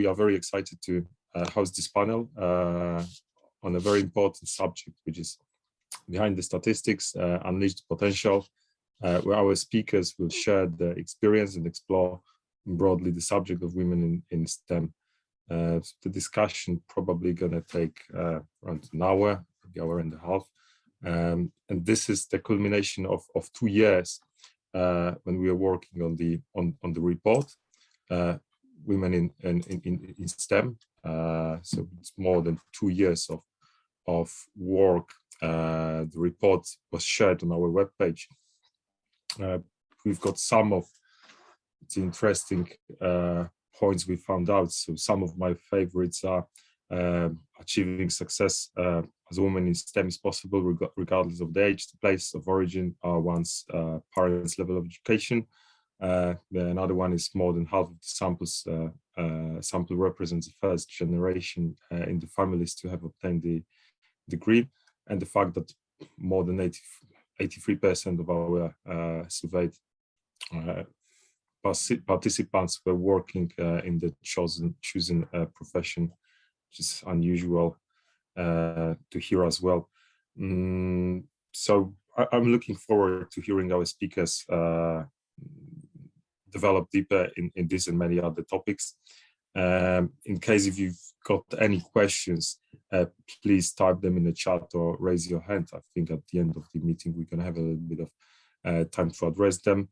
we are very excited to host this panel on a very important subject, which is behind the statistics, unleashed potential, where our speakers will share their experience and explore broadly the subject of women in STEM. The discussion probably going to take around an hour, maybe hour and a half. And this is the culmination of 2 years when we are working on the report, Women in STEM. So it's more than 2 years of work. The report was shared on our webpage. We've got some of the interesting points we found out. So some of my favorites are achieving success as a woman in STEM is possible regardless of the age, the place of origin, or one's parents' level of education. Another one is more than half of the samples sample represents the first generation in the families to have obtained the degree, and the fact that more than 83% of our surveyed participants were working in the chosen profession, which is unusual to hear as well. So I'm looking forward to hearing our speakers develop deeper in this and many other topics. In case if you've got any questions, please type them in the chat or raise your hand. I think at the end of the meeting we're going to have a little bit of time to address them.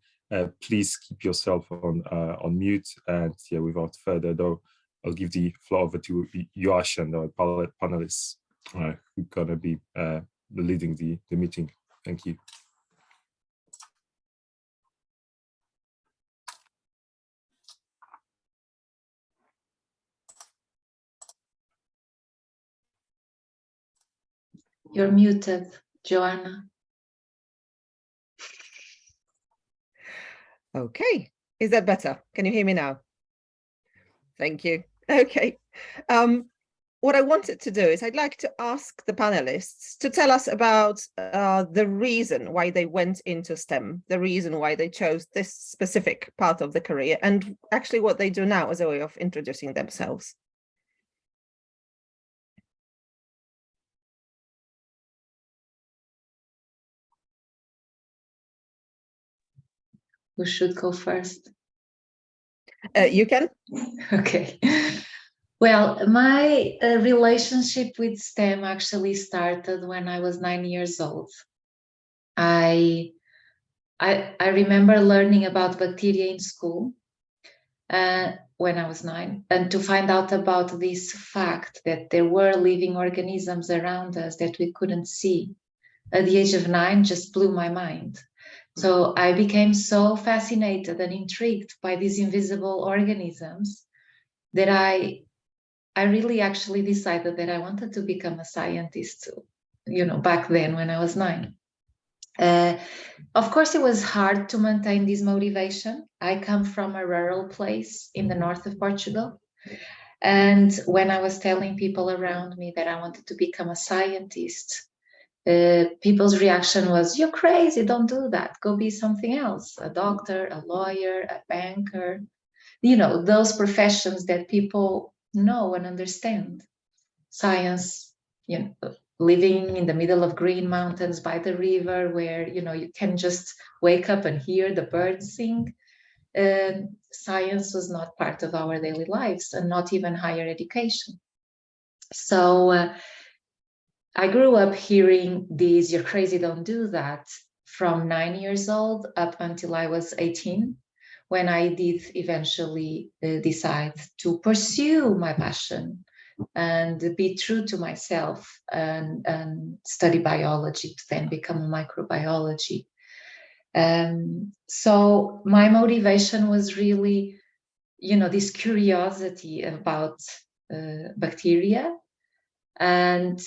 Please keep yourself on mute, and yeah, without further ado, I'll give the floor over to Joash and our panelists who are going to be leading the meeting. Thank you. You're muted, Joanna. Okay, is that better? Can you hear me now? Thank you. Okay. What I wanted to do is I'd like to ask the panelists to tell us about the reason why they went into STEM, the reason why they chose this specific part of the career, and actually what they do now as a way of introducing themselves. Who should go first? You can. Okay. Well, my relationship with STEM actually started when I was 9 years old. I remember learning about bacteria in school when I was 9, and to find out about this fact that there were living organisms around us that we couldn't see at the age of 9 just blew my mind. So I became so fascinated and intrigued by these invisible organisms that I really actually decided that I wanted to become a scientist, you know, back then when I was 9. Of course, it was hard to maintain this motivation. I come from a rural place in the north of Portugal. And when I was telling people around me that I wanted to become a scientist, people's reaction was, "You're crazy, don't do that. Go be something else, a doctor, a lawyer, a banker." You know, those professions that people know and understand. Science, you know, living in the middle of green mountains by the river where, you know, you can just wake up and hear the birds sing. Science was not part of our daily lives, and not even higher education. So I grew up hearing these, "You're crazy, don't do that," from 9 years old up until I was 18, when I did eventually decide to pursue my passion and be true to myself and study biology, to then become a microbiology. So my motivation was really, you know, this curiosity about bacteria, and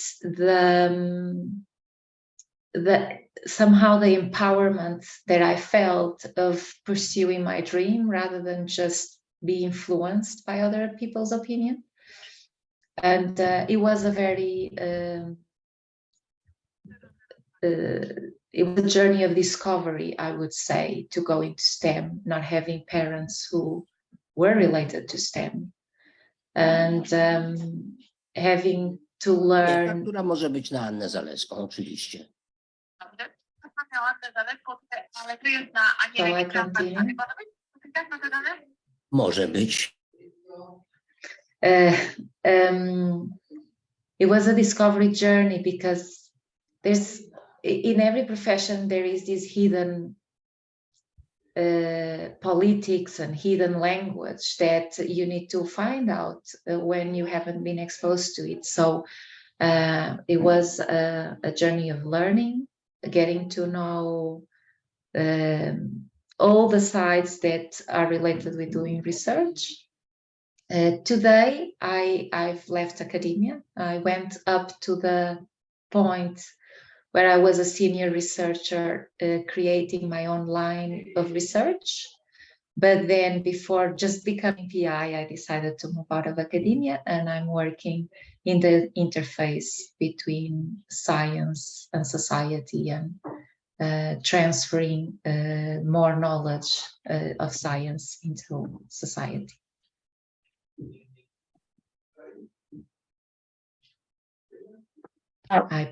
somehow the empowerment that I felt of pursuing my dream rather than just be influenced by other people's opinion. And it was a very it was a journey of discovery, I would say, to go into STEM, not having parents who were related to STEM. and having to Nie, ta, learn. która może być na Annę Zalewską, oczywiście. Shall I continue? Może być. It was a discovery journey because in every profession there is this hidden politics and hidden language that you need to find out when you haven't been exposed to it. So it was a journey of learning, getting to know all the sides that are related with doing research. Today, I've left academia. I went up to the point where I was a senior researcher creating my own line of research. But then before just becoming PI, I decided to move out of academia, and I'm working in the interface between science and society and transferring more knowledge of science into society.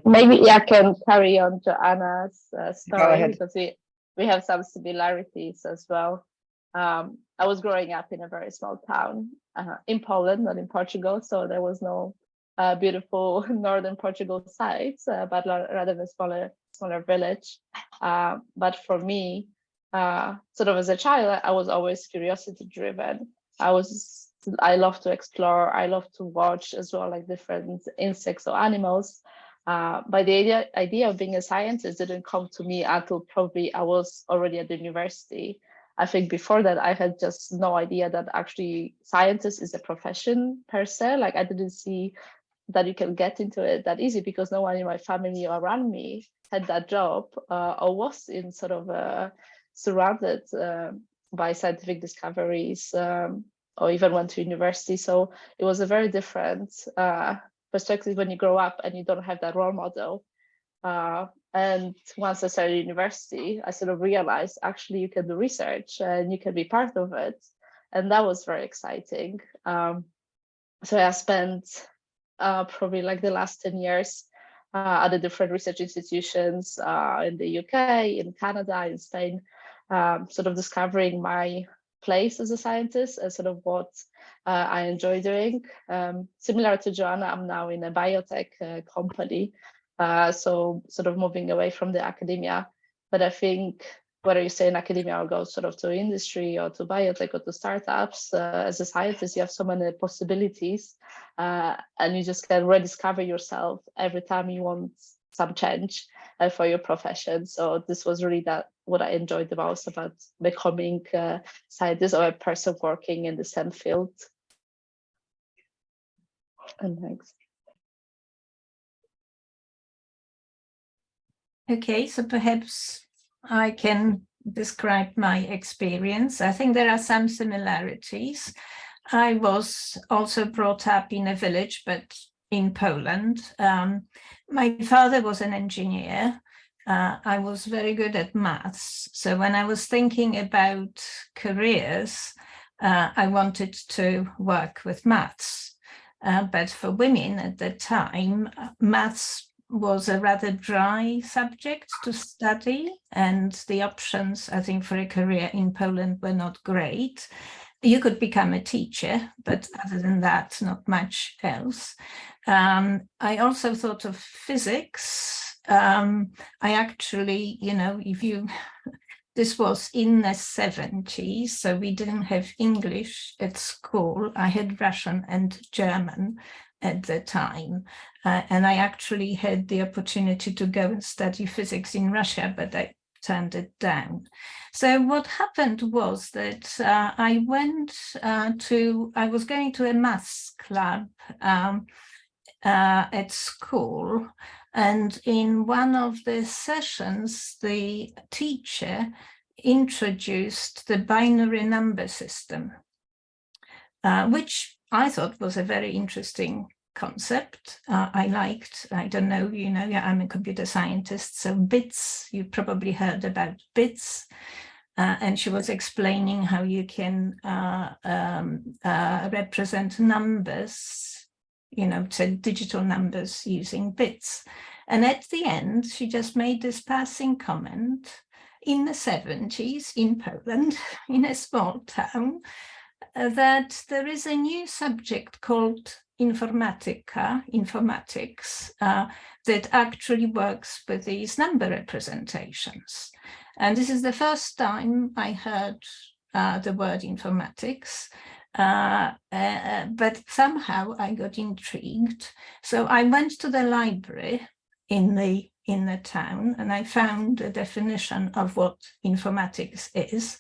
Maybe I can carry on Joanna's story ahead. because we have some similarities as well. I was growing up in a very small town in Poland, not in Portugal, so there was no beautiful northern Portugal sites, but rather a smaller village. But for me, sort of as a child, I was always curiosity driven. I love to explore. I love to watch as well, like different insects or animals. But the idea of being a scientist didn't come to me until probably I was already at the university. I think before that, I had just no idea that actually scientist is a profession per se. Like I didn't see that you can get into it that easy because no one in my family or around me had that job or was in sort of surrounded by scientific discoveries or even went to university. So it was a very different perspective when you grow up and you don't have that role model. And once I started university, I sort of realized actually you can do research and you can be part of it. And that was very exciting. So I spent probably like the last 10 years at the different research institutions in the UK, in Canada, in Spain, sort of discovering my place as a scientist and sort of what I enjoy doing. Similar to Joanna, I'm now in a biotech company. So sort of moving away from the academia, but I think whether you stay in academia or go sort of to industry or to biotech or to startups, as a scientist, you have so many possibilities and you just can rediscover yourself every time you want some change for your profession. So this was really what I enjoyed the most about becoming a scientist or a person working in the same field. And thanks. Okay, so perhaps I can describe my experience. I think there are some similarities. I was also brought up in a village, but in Poland. My father was an engineer. I was very good at maths. So when I was thinking about careers, I wanted to work with maths. But for women at the time, maths was a rather dry subject to study, and the options, I think, for a career in Poland were not great. You could become a teacher, but other than that, not much else. I also thought of physics. I actually, this was in the 70s, so we didn't have English at school. I had Russian and German at the time. And I actually had the opportunity to go and study physics in Russia, but I turned it down. So what happened was that I was going to a maths club at school. And in one of the sessions, the teacher introduced the binary number system, which I thought was a very interesting concept. I don't know, I'm a computer scientist, so bits, you probably heard about bits. and she was explaining how you can represent numbers, to digital numbers using bits. And at the end, she just made this passing comment in the 70s in Poland, in a small town, that there is a new subject called informatics, that actually works with these number representations. And this is the first time I heard the word informatics, but somehow I got intrigued. So I went to the library in the town, and I found a definition of what informatics is.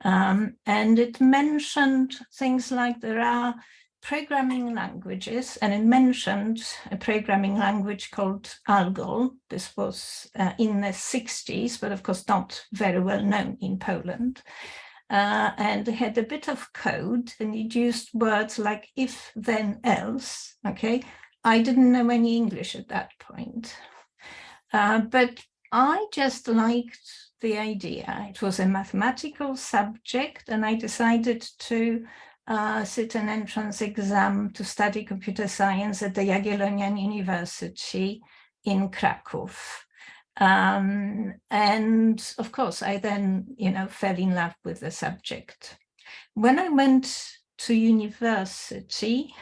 And it mentioned things like there are programming languages, and it mentioned a programming language called ALGOL. This was in the 60s, but of course not very well known in Poland. And it had a bit of code, and it used words like if, then, else. Okay, I didn't know any English at that point, but I just liked the idea. It was a mathematical subject, and I decided to sit an entrance exam to study computer science at the Jagiellonian University in Kraków. And of course, I then, fell in love with the subject. When I went to university,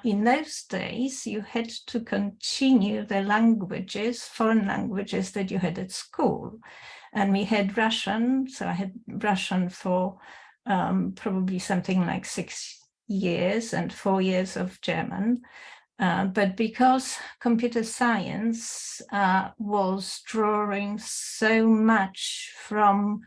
in those days, you had to continue the languages, foreign languages that you had at school. And we had Russian, so I had Russian for probably something like 6 years, and 4 years of German. But because computer science was drawing so much from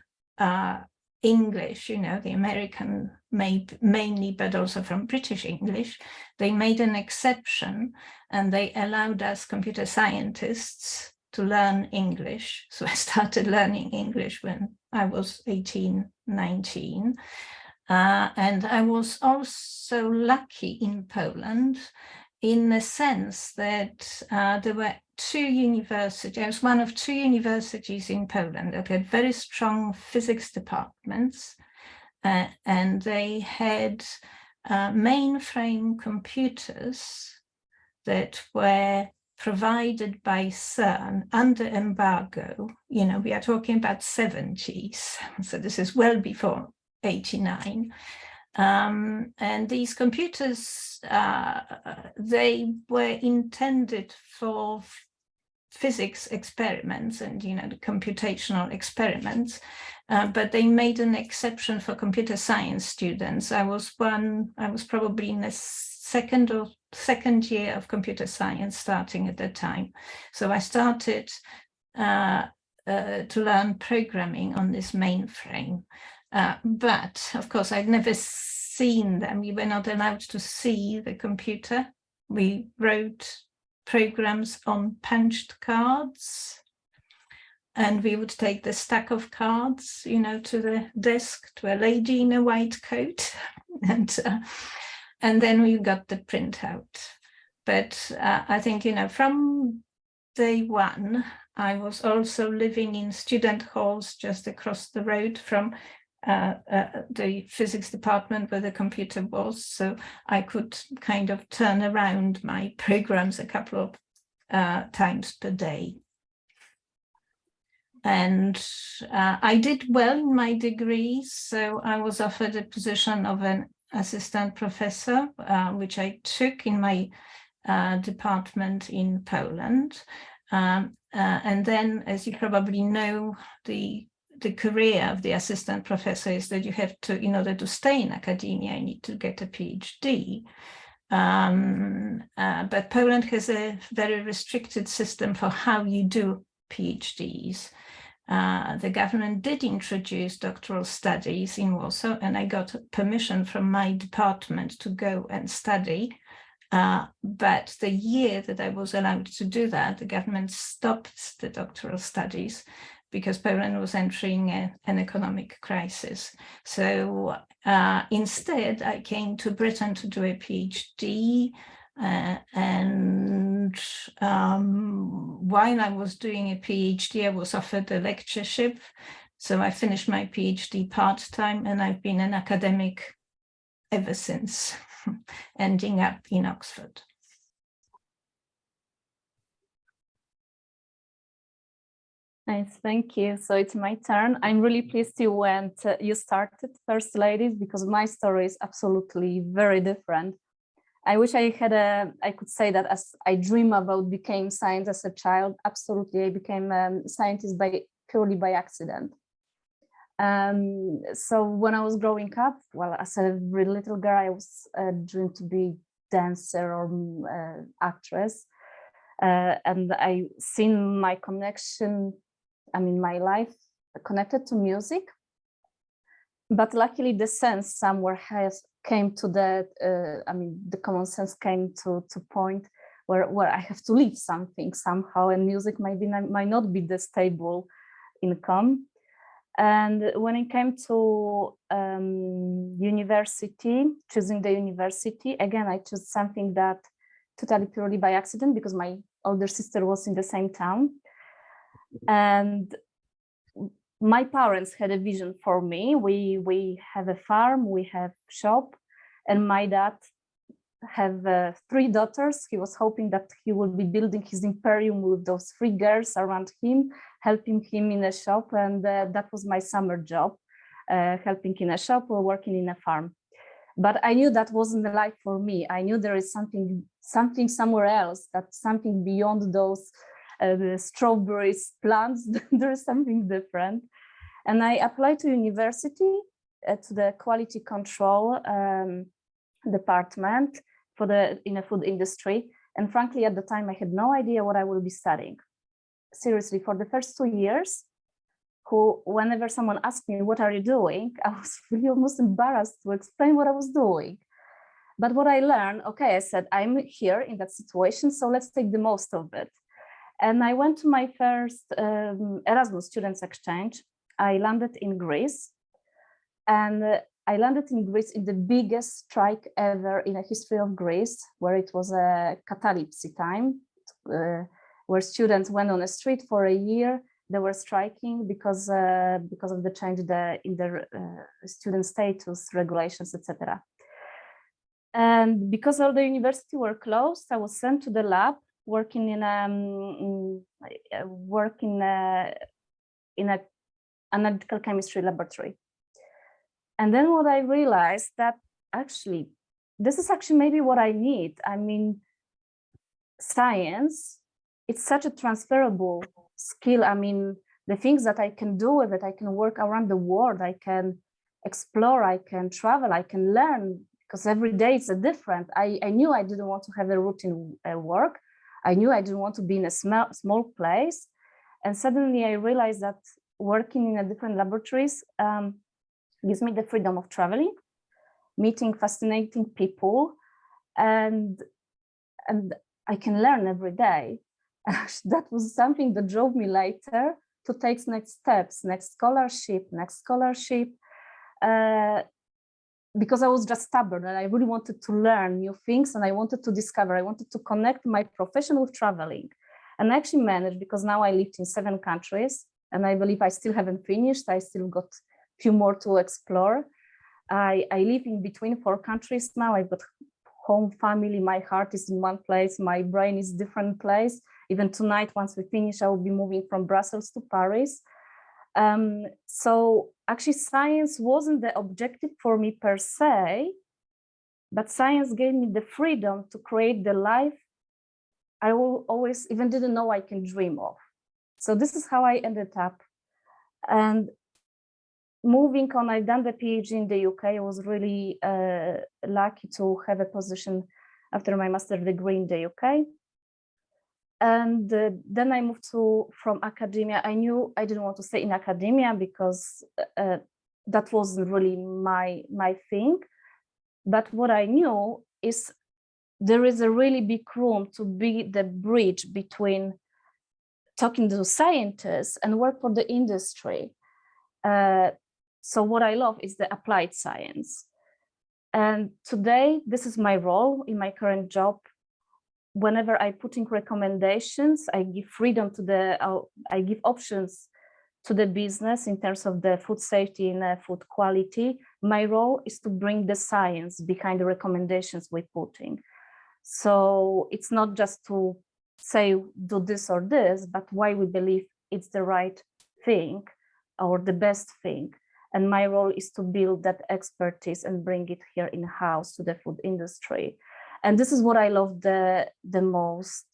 English, the American mainly, but also from British English, they made an exception, and they allowed us computer scientists to learn English. So I started learning English when I was 18, 19. And I was also lucky in Poland in the sense that there were 2 universities. I was one of 2 universities in Poland that had very strong physics departments, and they had mainframe computers that were provided by CERN under embargo. We are talking about 70s, so this is well before 89. And these computers, they were intended for physics experiments and, the computational experiments, but they made an exception for computer science students. I was probably in the second year of computer science starting at the time. So I started to learn programming on this mainframe. But of course, I'd never seen them. We were not allowed to see the computer. We wrote programs on punched cards, and we would take the stack of cards, to the desk to a lady in a white coat, and then we got the printout. But I think, from day one, I was also living in student halls just across the road from the physics department where the computer was, so I could kind of turn around my programs a couple of times per day. And I did well in my degree, so I was offered a position of an assistant professor, which I took in my department in Poland. And then, as you probably know, the career of the assistant professor is that you have to, in order to stay in academia, you need to get a PhD. But Poland has a very restricted system for how you do PhDs. The government did introduce doctoral studies in Warsaw, and I got permission from my department to go and study. But the year that I was allowed to do that, the government stopped the doctoral studies because Poland was entering an economic crisis. So instead, I came to Britain to do a PhD. And while I was doing a PhD, I was offered a lectureship. So I finished my PhD part-time, and I've been an academic ever since, ending up in Oxford. Nice, thank you. So it's my turn. I'm really pleased you started First Ladies, because my story is absolutely very different. I wish I could say that as I dream about became science as a child. Absolutely, I became a scientist purely by accident. So when I was growing up, well, as a really little girl, I was dreamed to be dancer or actress, and I seen my connection. I mean, my life connected to music, but luckily the sense somewhere came to that. I mean, the common sense came to point where I have to leave something somehow, and music might not be the stable income. And when it came to university, choosing the university, again, I chose something that totally purely by accident, because my older sister was in the same town. And my parents had a vision for me. We have a farm, we have shop, and my dad have 3 daughters. He was hoping that he will be building his imperium with those 3 girls around him, helping him in a shop. And that was my summer job, helping in a shop or working in a farm. But I knew that wasn't the life for me. I knew there is something somewhere else, that's something beyond those the strawberries plants. There is something different. And I applied to university, to the quality control department in the food industry. And frankly, at the time, I had no idea what I will be studying. Seriously, for the first 2 years, whenever someone asked me, what are you doing? I was really almost embarrassed to explain what I was doing. But what I learned, okay, I said, I'm here in that situation, so let's take the most of it. And I went to my first Erasmus Students Exchange. I landed in Greece, and I landed in Greece in the biggest strike ever in the history of Greece, where it was a catalepsy time, where students went on the street for a year. They were striking because of the change in the student status regulations, etc. And because all the university were closed, I was sent to the lab, working in a analytical chemistry laboratory. And then what I realized that actually, this is actually maybe what I need. I mean, science, it's such a transferable skill. I mean, the things that I can do with it, I can work around the world, I can explore, I can travel, I can learn, because every day it's a different. I knew I didn't want to have a routine work. I knew I didn't want to be in a small place. And suddenly I realized that working in a different laboratories gives me the freedom of traveling, meeting fascinating people, and I can learn every day. That was something that drove me later to take next steps, next scholarship, because I was just stubborn and I really wanted to learn new things, and I wanted to discover, I wanted to connect my profession with traveling. And I actually managed, because now I lived in 7 countries, and I believe I still haven't finished. I still got a few more to explore. I live in between 4 countries now. I've got home, family, my heart is in one place, my brain is different place. Even tonight, once we finish, I will be moving from Brussels to Paris. So actually science wasn't the objective for me per se, but science gave me the freedom to create the life I always even didn't know I can dream of. So this is how I ended up. And moving on, I've done the PhD in the UK. I was really lucky to have a position after my master's degree in the UK. And then I moved from academia. I knew I didn't want to stay in academia because that wasn't really my thing. But what I knew is there is a really big room to be the bridge between talking to scientists and work for the industry. So what I love is the applied science. And today, this is my role in my current job. Whenever I put in recommendations, I give freedom to I give options to the business in terms of the food safety and food quality. My role is to bring the science behind the recommendations we're putting. So it's not just to say, do this or this, but why we believe it's the right thing or the best thing. And my role is to build that expertise and bring it here in-house to the food industry. And this is what I love the most,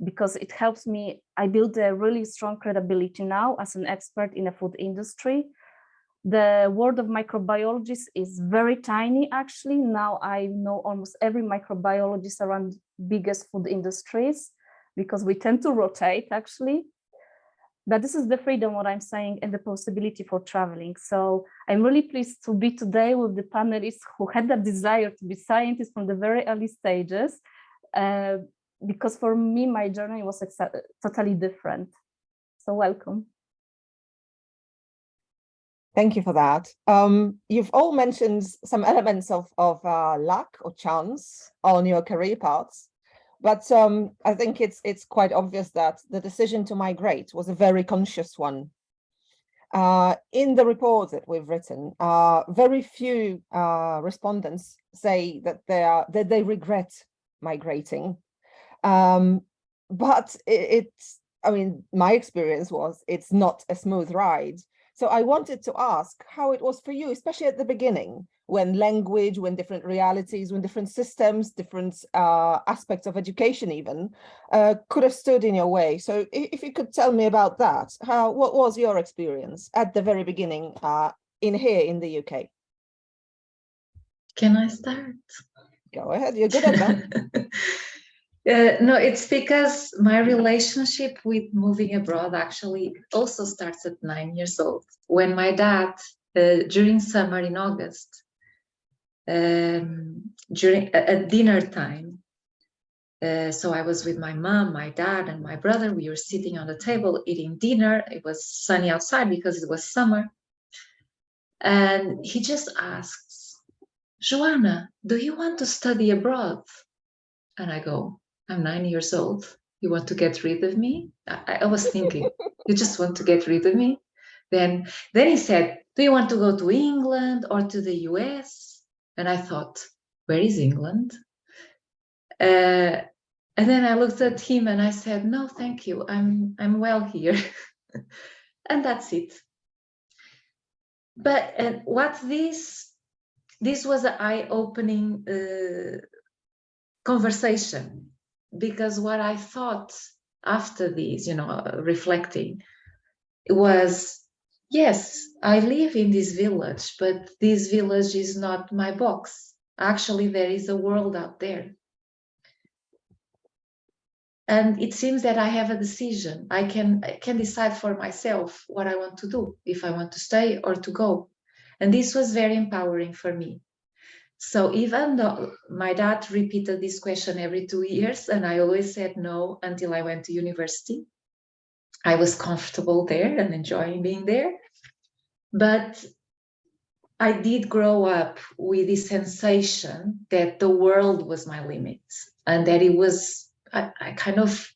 because it helps me. I build a really strong credibility now as an expert in the food industry. The world of microbiologists is very tiny, actually. Now I know almost every microbiologist around biggest food industries, because we tend to rotate, actually. But this is the freedom, what I'm saying, and the possibility for traveling. So I'm really pleased to be today with the panelists who had that desire to be scientists from the very early stages, because for me, my journey was totally different. So welcome. Thank you for that. You've all mentioned some elements of luck or chance on your career paths. But I think it's quite obvious that the decision to migrate was a very conscious one. In the report that we've written, very few respondents say that they regret migrating. But I mean, my experience was it's not a smooth ride. So I wanted to ask how it was for you, especially at the beginning, when language, when different realities, when different systems, different aspects of education even could have stood in your way. So if you could tell me about that, what was your experience at the very beginning here in the UK? Can I start? Go ahead, you're good at that. No, it's because my relationship with moving abroad actually also starts at 9 years old, when my dad, during summer in August, at dinner time, so I was with my mom, my dad, and my brother. We were sitting on the table eating dinner. It was sunny outside because it was summer. And he just asks, "Joana, do you want to study abroad?" And I go, "I'm 9 years old. You want to get rid of me?" I was thinking, you just want to get rid of me? Then he said, "Do you want to go to England or to the US?" And I thought, where is England? And then I looked at him and I said, "No, thank you. I'm well here." And that's it. But what this was an eye-opening conversation, because what I thought after this, reflecting, was, yes, I live in this village, but this village is not my box. Actually, there is a world out there. And it seems that I have a decision. I can decide for myself what I want to do, if I want to stay or to go. And this was very empowering for me. So even though my dad repeated this question every 2 years, and I always said no until I went to university, I was comfortable there and enjoying being there. But I did grow up with this sensation that the world was my limit, and that it was, I kind of,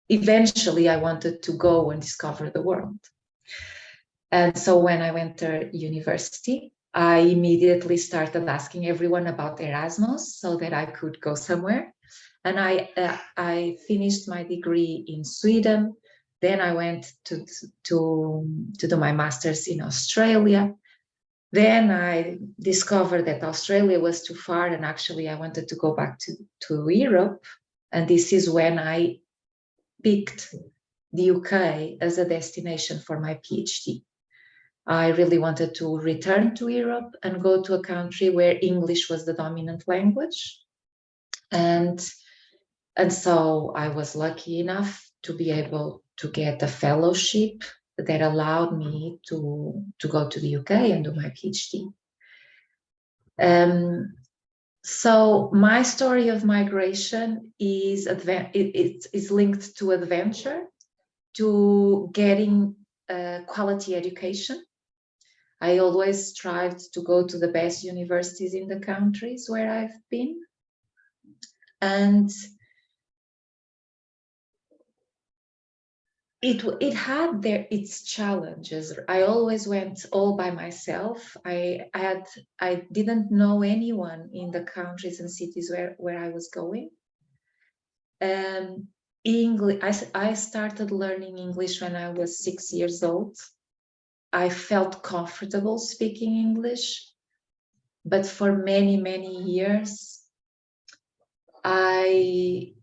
eventually I wanted to go and discover the world. And so when I went to university, I immediately started asking everyone about Erasmus so that I could go somewhere. And I finished my degree in Sweden. Then I went to do my master's in Australia. Then I discovered that Australia was too far, and actually I wanted to go back to Europe. And this is when I picked the UK as a destination for my PhD. I really wanted to return to Europe and go to a country where English was the dominant language. And so I was lucky enough to be able to get a fellowship that allowed me to go to the UK and do my PhD. So my story of migration is linked to adventure, to getting quality education. I always strived to go to the best universities in the countries where I've been. And it had its challenges. I always went all by myself. I didn't know anyone in the countries and cities where I was going. English, I started learning English when I was 6 years old. I felt comfortable speaking English, but for many, many years, I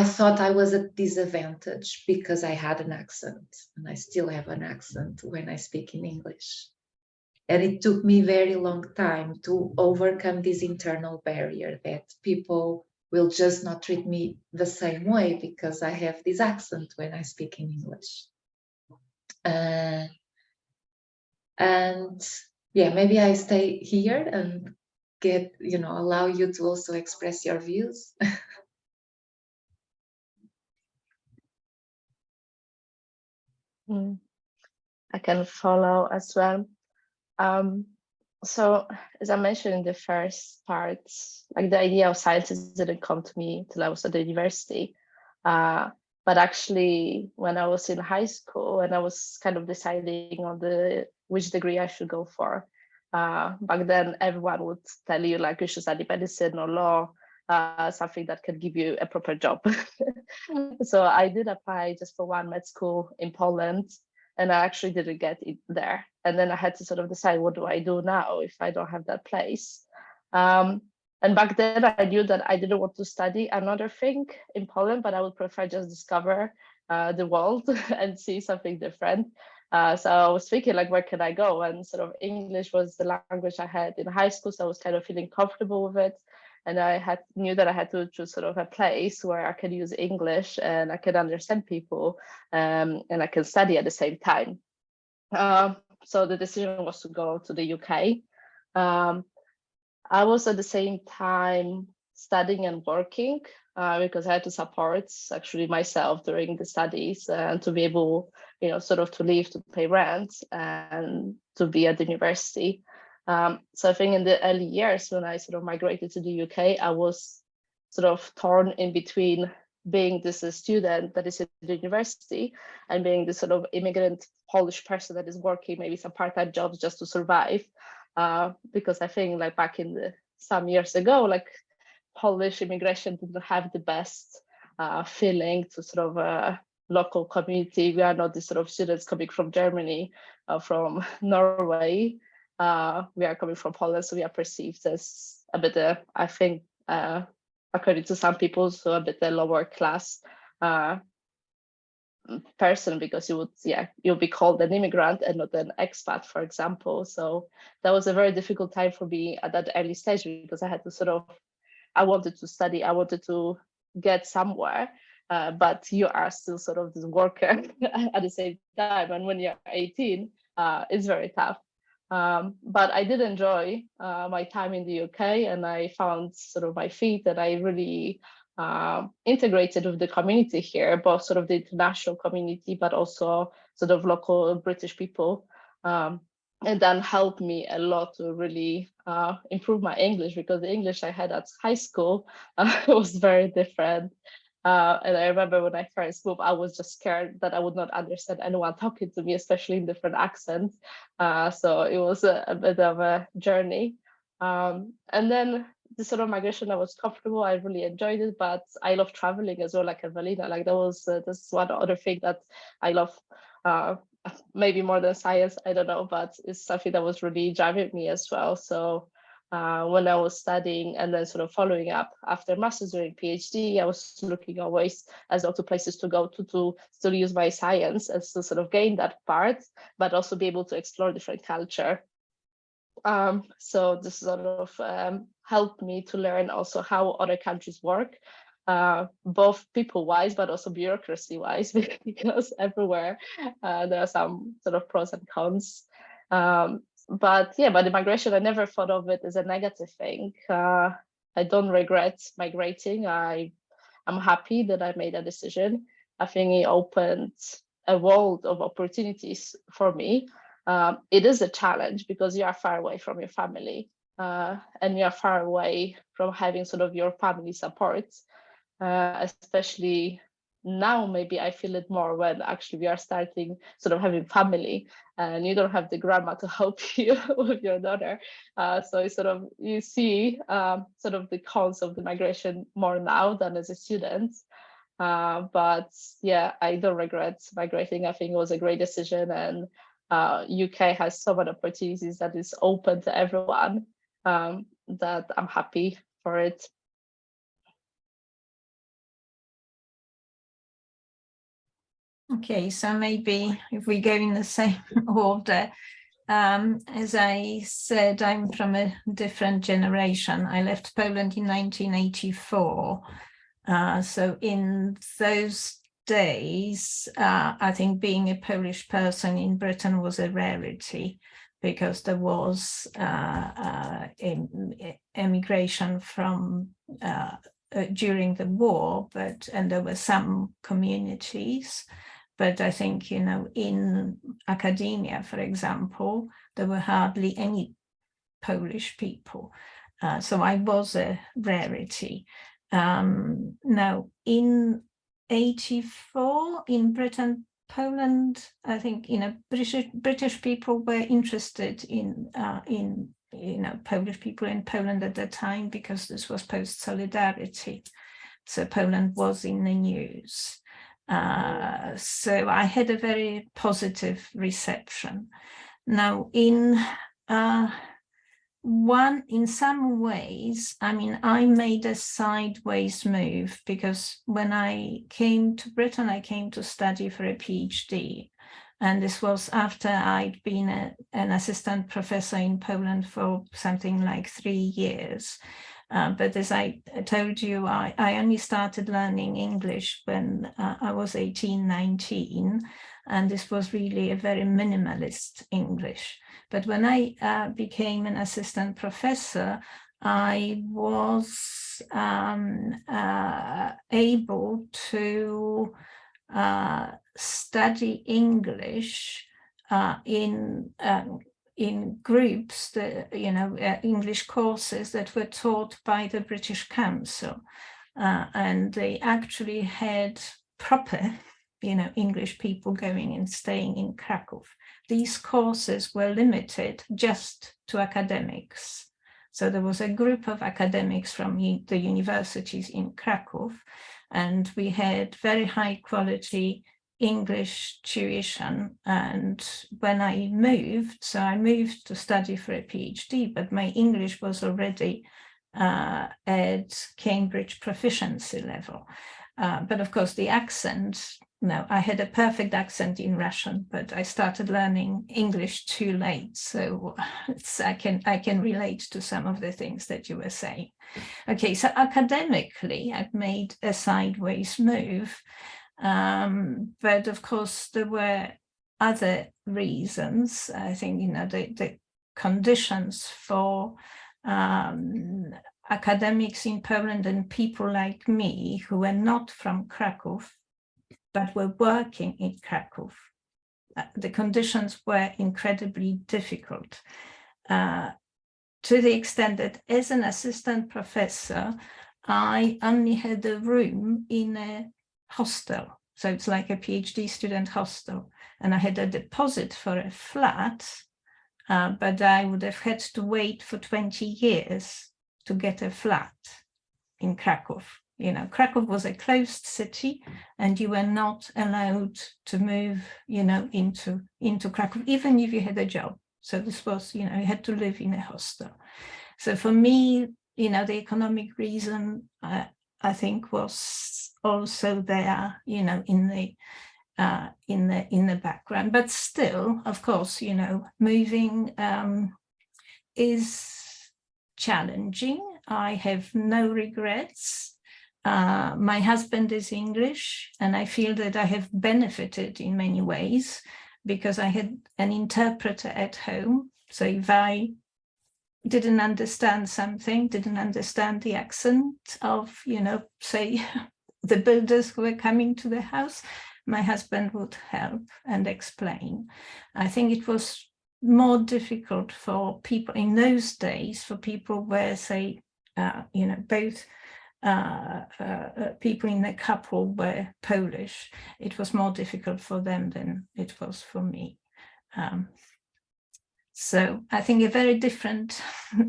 thought I was at disadvantage because I had an accent, and I still have an accent when I speak in English. And it took me a very long time to overcome this internal barrier that people will just not treat me the same way because I have this accent when I speak in English. And yeah, maybe I stay here and allow you to also express your views. I can follow as well. So as I mentioned in the first part, like the idea of sciences didn't come to me till I was at the university. But actually, when I was in high school and I was kind of deciding on which degree I should go for, back then everyone would tell you like you should study medicine or law, something that could give you a proper job. So I did apply just for one med school in Poland, and I actually didn't get it there. And then I had to sort of decide, what do I do now if I don't have that place? And back then I knew that I didn't want to study another thing in Poland, but I would prefer just discover the world and see something different. So I was thinking like, where can I go? And sort of English was the language I had in high school. So I was kind of feeling comfortable with it. And I knew that I had to choose sort of a place where I could use English and I could understand people and I can study at the same time. So the decision was to go to the UK. I was at the same time studying and working because I had to support actually myself during the studies and to be able, sort of to live, to pay rent and to be at the university. So I think in the early years when I sort of migrated to the UK, I was sort of torn in between being this student that is at the university and being this sort of immigrant Polish person that is working maybe some part-time jobs just to survive. Because I think like back in some years ago, like Polish immigration didn't have the best feeling to sort of local community. We are not the sort of students coming from Germany, from Norway. We are coming from Poland, so we are perceived as a bit, I think, according to some people, so a bit a lower class person, because you'll be called an immigrant and not an expat, for example. So that was a very difficult time for me at that early stage, because I had to I wanted to study, I wanted to get somewhere, but you are still sort of this worker at the same time. And when you're 18, it's very tough. But I did enjoy my time in the UK, and I found sort of my feet, and I really integrated with the community here, both sort of the international community, but also sort of local British people. And then helped me a lot to really improve my English, because the English I had at high school was very different. And I remember when I first moved, I was just scared that I would not understand anyone talking to me, especially in different accents. So it was a bit of a journey. And then the sort of migration, I was comfortable, I really enjoyed it, but I love traveling as well, like Ewelina. Like that's one other thing that I love, maybe more than science, I don't know, but it's something that was really driving me as well. So when I was studying and then sort of following up after master's during PhD, I was looking always as well to places to go to still use my science and to sort of gain that part, but also be able to explore different culture. So this sort of helped me to learn also how other countries work, both people-wise, but also bureaucracy-wise, because everywhere there are some sort of pros and cons. But the migration, I never thought of it as a negative thing. I don't regret migrating. I'm happy that I made a decision. I think it opened a world of opportunities for me. It is a challenge because you are far away from your family, and you are far away from having sort of your family support, especially now maybe I feel it more when actually we are starting sort of having family and you don't have the grandma to help you with your daughter. So it's sort of, you see sort of the cons of the migration more now than as a student. But yeah, I don't regret migrating. I think it was a great decision, and UK has so many opportunities that is open to everyone, that I'm happy for it. Okay, so maybe if we go in the same order, as I said, I'm from a different generation. I left Poland in 1984. So in those days, I think being a Polish person in Britain was a rarity, because there was emigration from during the war, and there were some communities. But I think, you know, in academia, for example, there were hardly any Polish people. So I was a rarity. Now, in 84, in Britain, Poland, I think, you know, British people were interested in you know, Polish people in Poland at the time, because this was post-Solidarity. So Poland was in the news. So I had a very positive reception. Now, in some ways, I mean, I made a sideways move, because when I came to Britain, I came to study for a PhD. And this was after I'd been an assistant professor in Poland for something like 3 years. But as I told you, I only started learning English when I was 18, 19, and this was really a very minimalist English. But when I became an assistant professor, I was able to study English in groups, you know, English courses that were taught by the British Council, and they actually had proper, you know, English people going and staying in Krakow. These courses were limited just to academics. So there was a group of academics from the universities in Krakow, and we had very high quality English tuition. And when I moved, so I moved to study for a PhD, but my English was already at Cambridge proficiency level. But of course the accent, no, I had a perfect accent in Russian, but I started learning English too late. So I can relate to some of the things that you were saying. Okay, so academically, I've made a sideways move. But of course, there were other reasons. I think, you know, the conditions for academics in Poland and people like me who were not from Krakow, but were working in Krakow, the conditions were incredibly difficult, to the extent that as an assistant professor, I only had a room in a hostel. So it's like a PhD student hostel. And I had a deposit for a flat, but I would have had to wait for 20 years to get a flat in Krakow. You know, Krakow was a closed city, and you were not allowed to move, you know, into Krakow, even if you had a job. So this was, you know, you had to live in a hostel. So for me, you know, the economic reason, I think, was also there, you know, in the background. But still, of course, you know, moving is challenging. I have no regrets. My husband is English, and I feel that I have benefited in many ways because I had an interpreter at home. So if I didn't understand something, didn't understand the accent of, you know, say, the builders who were coming to the house, my husband would help and explain. I think it was more difficult for people in those days, for people where, say, you know, both people in the couple were Polish, it was more difficult for them than it was for me. So I think a very different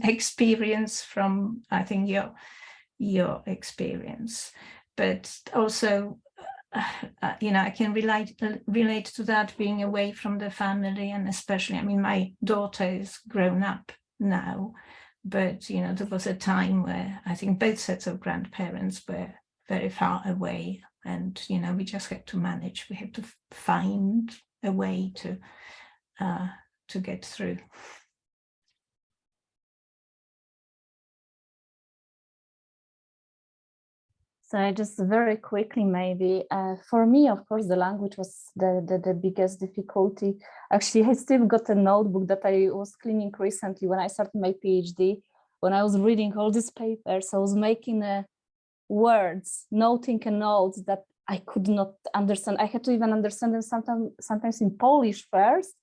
experience from, I think, your experience, but also, you know, I can relate to that, being away from the family, and especially, I mean, my daughter is grown up now, but, you know, there was a time where I think both sets of grandparents were very far away, and, you know, we just had to manage. We had to find a way to get through. So I just very quickly, maybe, for me, of course, the language was the biggest difficulty. Actually, I still got a notebook that I was cleaning recently when I started my PhD. When I was reading all these papers, I was making words, noting a notes that I could not understand. I had to even understand them sometimes in Polish first,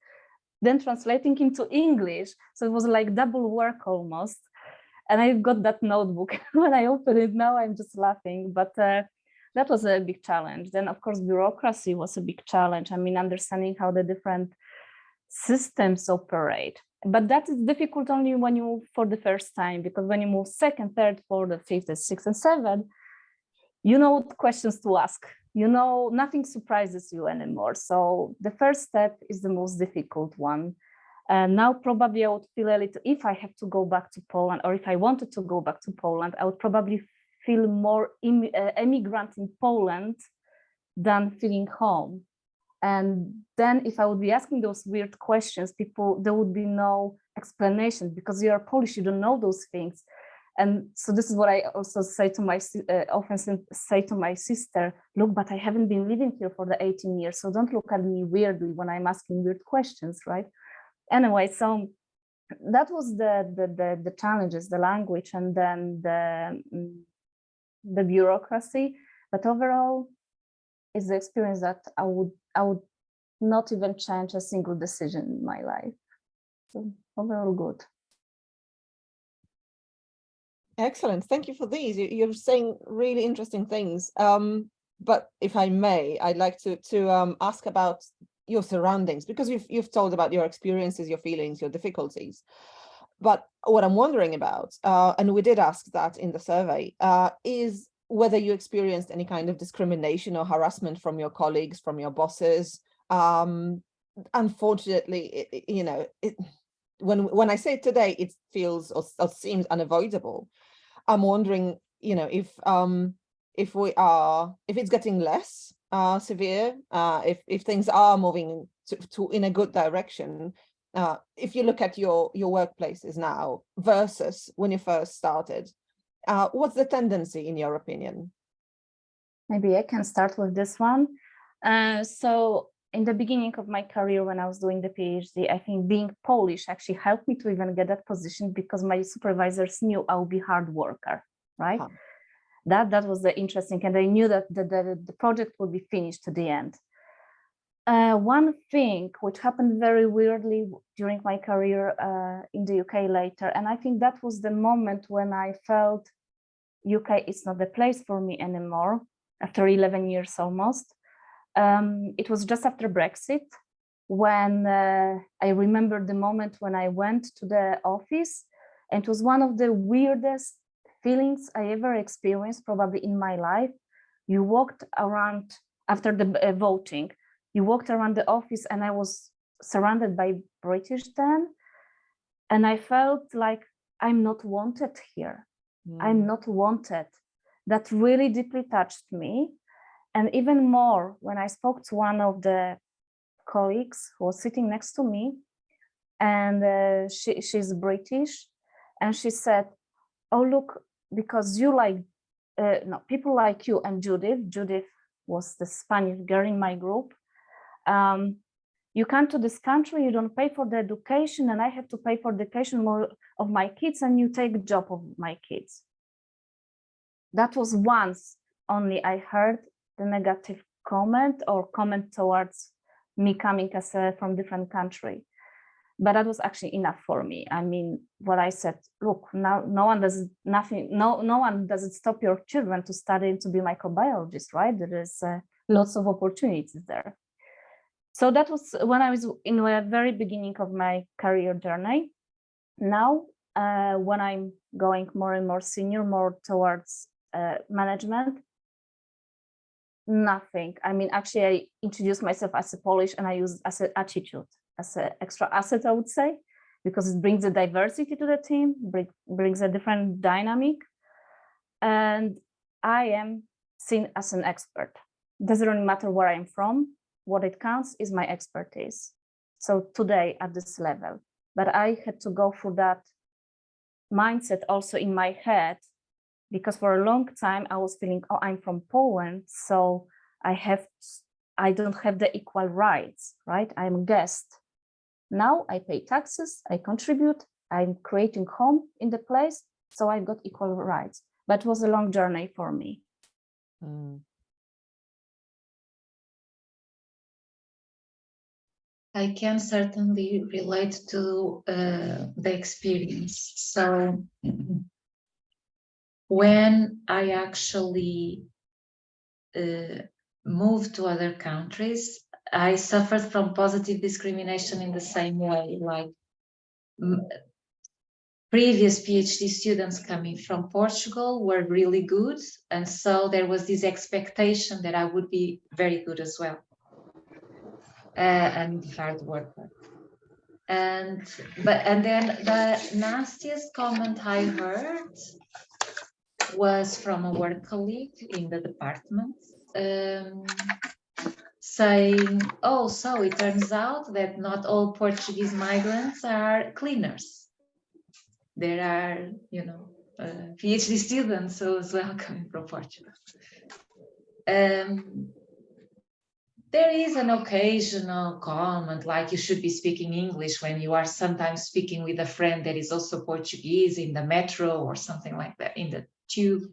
then translating into English. So it was like double work almost. And I've got that notebook. When I open it now, I'm just laughing. But that was a big challenge. Then, of course, bureaucracy was a big challenge. I mean, understanding how the different systems operate. But that is difficult only when you, for the first time, because when you move second, third, fourth, fifth, sixth, and seventh, you know what questions to ask. You know, nothing surprises you anymore. So the first step is the most difficult one. Now probably I would feel a little, if I have to go back to Poland, or if I wanted to go back to Poland, I would probably feel more immigrant in Poland than feeling home. And then if I would be asking those weird questions, there would be no explanation, because you are Polish, you don't know those things. And so this is what I also say to my, often say to my sister, look, but I haven't been living here for the 18 years, so don't look at me weirdly when I'm asking weird questions, right? Anyway, so that was the challenges, the language, and then the bureaucracy. But overall, it's the experience that I would not even change a single decision in my life. So overall, good. Excellent. Thank you for these. You're saying really interesting things. But if I may, I'd like to ask about your surroundings, because you've told about your experiences, your feelings, your difficulties. But what I'm wondering about, and we did ask that in the survey, is whether you experienced any kind of discrimination or harassment from your colleagues, from your bosses. Unfortunately, you know, when I say it today, it feels or seems unavoidable. I'm wondering, you know, if it's getting less severe, if things are moving to in a good direction, if you look at your workplaces now versus when you first started, what's the tendency in your opinion? Maybe I can start with this one. So in the beginning of my career, when I was doing the PhD, I think being Polish actually helped me to even get that position, because my supervisors knew I would be a hard worker, right? Huh. That was the interesting, and I knew that the project would be finished to the end. One thing which happened very weirdly during my career in the UK later, and I think that was the moment when I felt UK is not the place for me anymore, after 11 years almost. It was just after Brexit, when I remember the moment when I went to the office, and it was one of the weirdest feelings I ever experienced probably in my life. You walked around after the voting, you walked around the office, and I was surrounded by British then, and I felt like I'm not wanted here. I'm not wanted. That really deeply touched me. And even more, when I spoke to one of the colleagues who was sitting next to me, and she's British, and she said, oh, look, because you like, people like you and Judith was the Spanish girl in my group. You come to this country, you don't pay for the education, and I have to pay for the education more of my kids, and you take the job of my kids. That was once only I heard the negative comment or comment towards me coming as from different country. But that was actually enough for me. I mean, what I said, look, now no one does nothing, no one doesn't stop your children to study to be microbiologist, right? There is lots of opportunities there. So that was when I was in the very beginning of my career journey. Now, when I'm going more and more senior, more towards management, nothing. I mean, actually, I introduced myself as a Polish, and I use as an attitude, as an extra asset, I would say, because it brings a diversity to the team, brings a different dynamic. And I am seen as an expert. Doesn't really matter where I'm from. What it counts is my expertise. So today at this level, but I had to go through that mindset also in my head, because for a long time I was feeling, oh, I'm from Poland, so I don't have the equal rights, right? I'm a guest. Now I pay taxes, I contribute, I'm creating home in the place, so I've got equal rights. But it was a long journey for me. I can certainly relate to the experience. So when I actually moved to other countries, I suffered from positive discrimination in the same way, like previous PhD students coming from Portugal were really good. And so there was this expectation that I would be very good as well. And hard worker. And then the nastiest comment I heard was from a work colleague in the department, saying, oh, so it turns out that not all Portuguese migrants are cleaners. There are, PhD students as well coming from Portugal. There is an occasional comment like you should be speaking English when you are sometimes speaking with a friend that is also Portuguese in the metro or something like that, in the tube.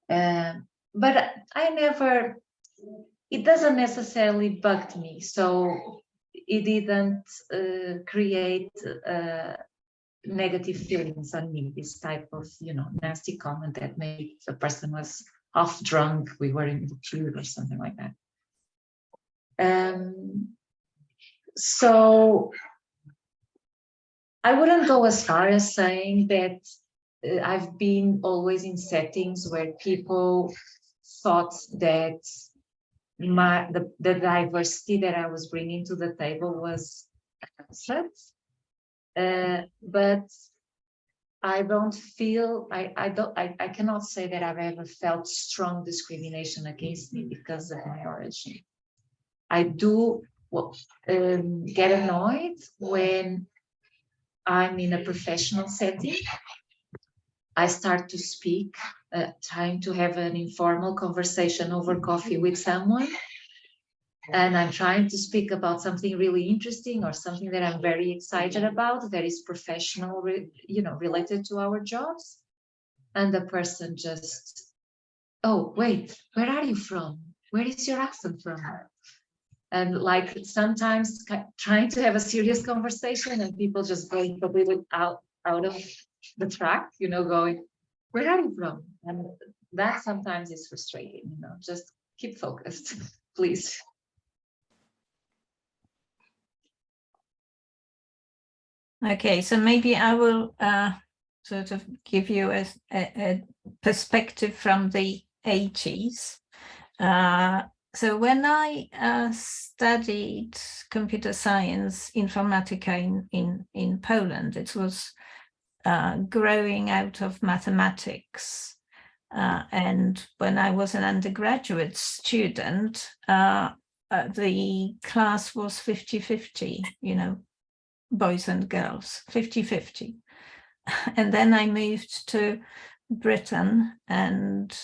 But it doesn't necessarily bug me. So it didn't create negative feelings on me, this type of, nasty comment that maybe the person was half drunk, we were in the tube or something like that. So I wouldn't go as far as saying that I've been always in settings where people thought that the diversity that I was bringing to the table was an asset. But I don't feel, I cannot say that I've ever felt strong discrimination against me because of my origin. I do get annoyed when I'm in a professional setting. I start to speak, trying to have an informal conversation over coffee with someone. And I'm trying to speak about something really interesting or something that I'm very excited about that is professional, related to our jobs. And the person just, oh, wait, where are you from? Where is your accent from? And like sometimes trying to have a serious conversation and people just going completely out of the track, going, where are you from? And that sometimes is frustrating, just keep focused, please. Okay, so maybe I will sort of give you a perspective from the 80s. So when I studied computer science, informatica in Poland, it was growing out of mathematics. And when I was an undergraduate student, the class was 50-50, boys and girls, 50-50. And then I moved to Britain, and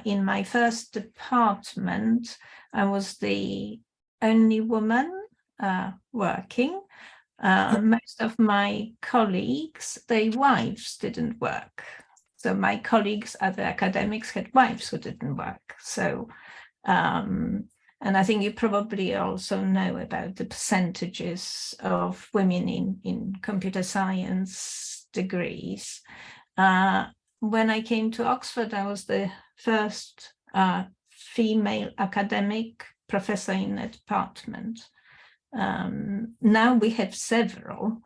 in my first department, I was the only woman working. Most of my colleagues, their wives didn't work. So my colleagues, other academics, had wives who didn't work. So And I think you probably also know about the percentages of women in computer science degrees. When I came to Oxford, I was the first female academic professor in a department. Now we have several,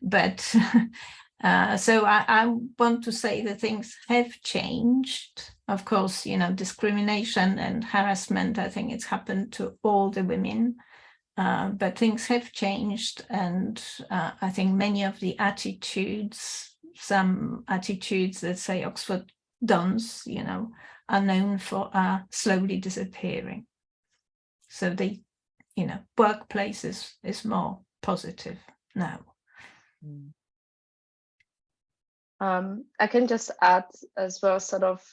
but so I want to say that things have changed. Of course, you know, discrimination and harassment, I think it's happened to all the women, but things have changed. And I think many of the attitudes, some attitudes that say Oxford dons, you know, are known for slowly disappearing. So the, you know, workplace is more positive now. I can just add as well, sort of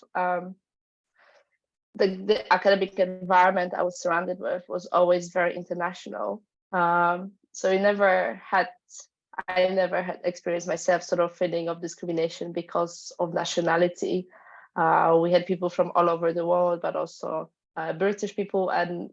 the academic environment I was surrounded with was always very international. So I never had experienced myself sort of feeling of discrimination because of nationality. We had people from all over the world, but also British people, and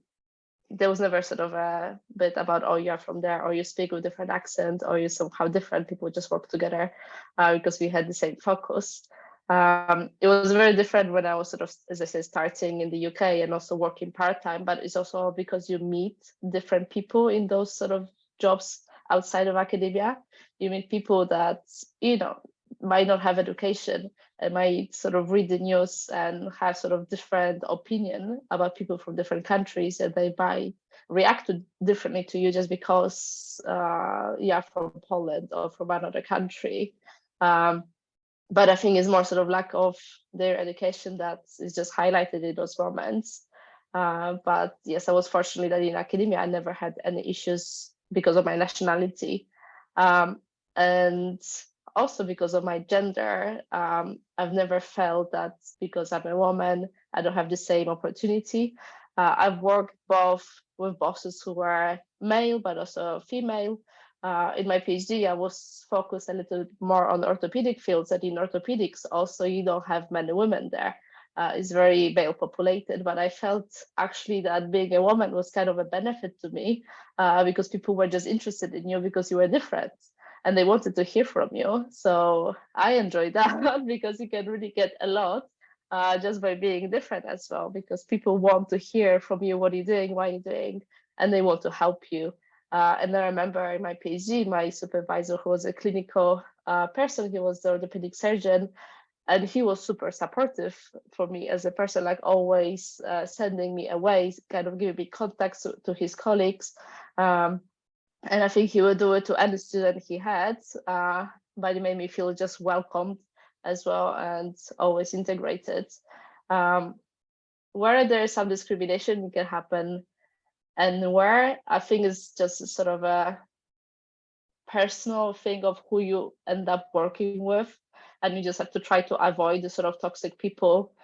there was never sort of a bit about, oh, you're from there, or you speak with different accent, or you're somehow different. People just work together because we had the same focus. It was very different when I was sort of, as I said, starting in the UK and also working part-time, but it's also because you meet different people in those sort of jobs outside of academia. You meet people that, you know, might not have education and might sort of read the news and have sort of different opinion about people from different countries, and they might react differently to you just because you're from Poland or from another country. But I think it's more sort of lack of their education that is just highlighted in those moments. But yes, I was fortunate that in academia, I never had any issues because of my nationality. And also because of my gender, I've never felt that because I'm a woman, I don't have the same opportunity. I've worked both with bosses who were male, but also female. In my PhD, I was focused a little more on orthopedic fields, and in orthopedics also you don't have many women there. It's very male populated, but I felt actually that being a woman was kind of a benefit to me because people were just interested in you because you were different and they wanted to hear from you. So I enjoyed that because you can really get a lot just by being different as well, because people want to hear from you what you're doing, why you're doing, and they want to help you. And I remember in my PhD, my supervisor, who was a clinical person, he was the orthopedic surgeon, and he was super supportive for me as a person, like always sending me away, kind of giving me contacts to his colleagues. And I think he would do it to any student he had, but it made me feel just welcomed as well and always integrated. Where there is some discrimination, it can happen, and where I think it's just sort of a personal thing of who you end up working with, and you just have to try to avoid the sort of toxic people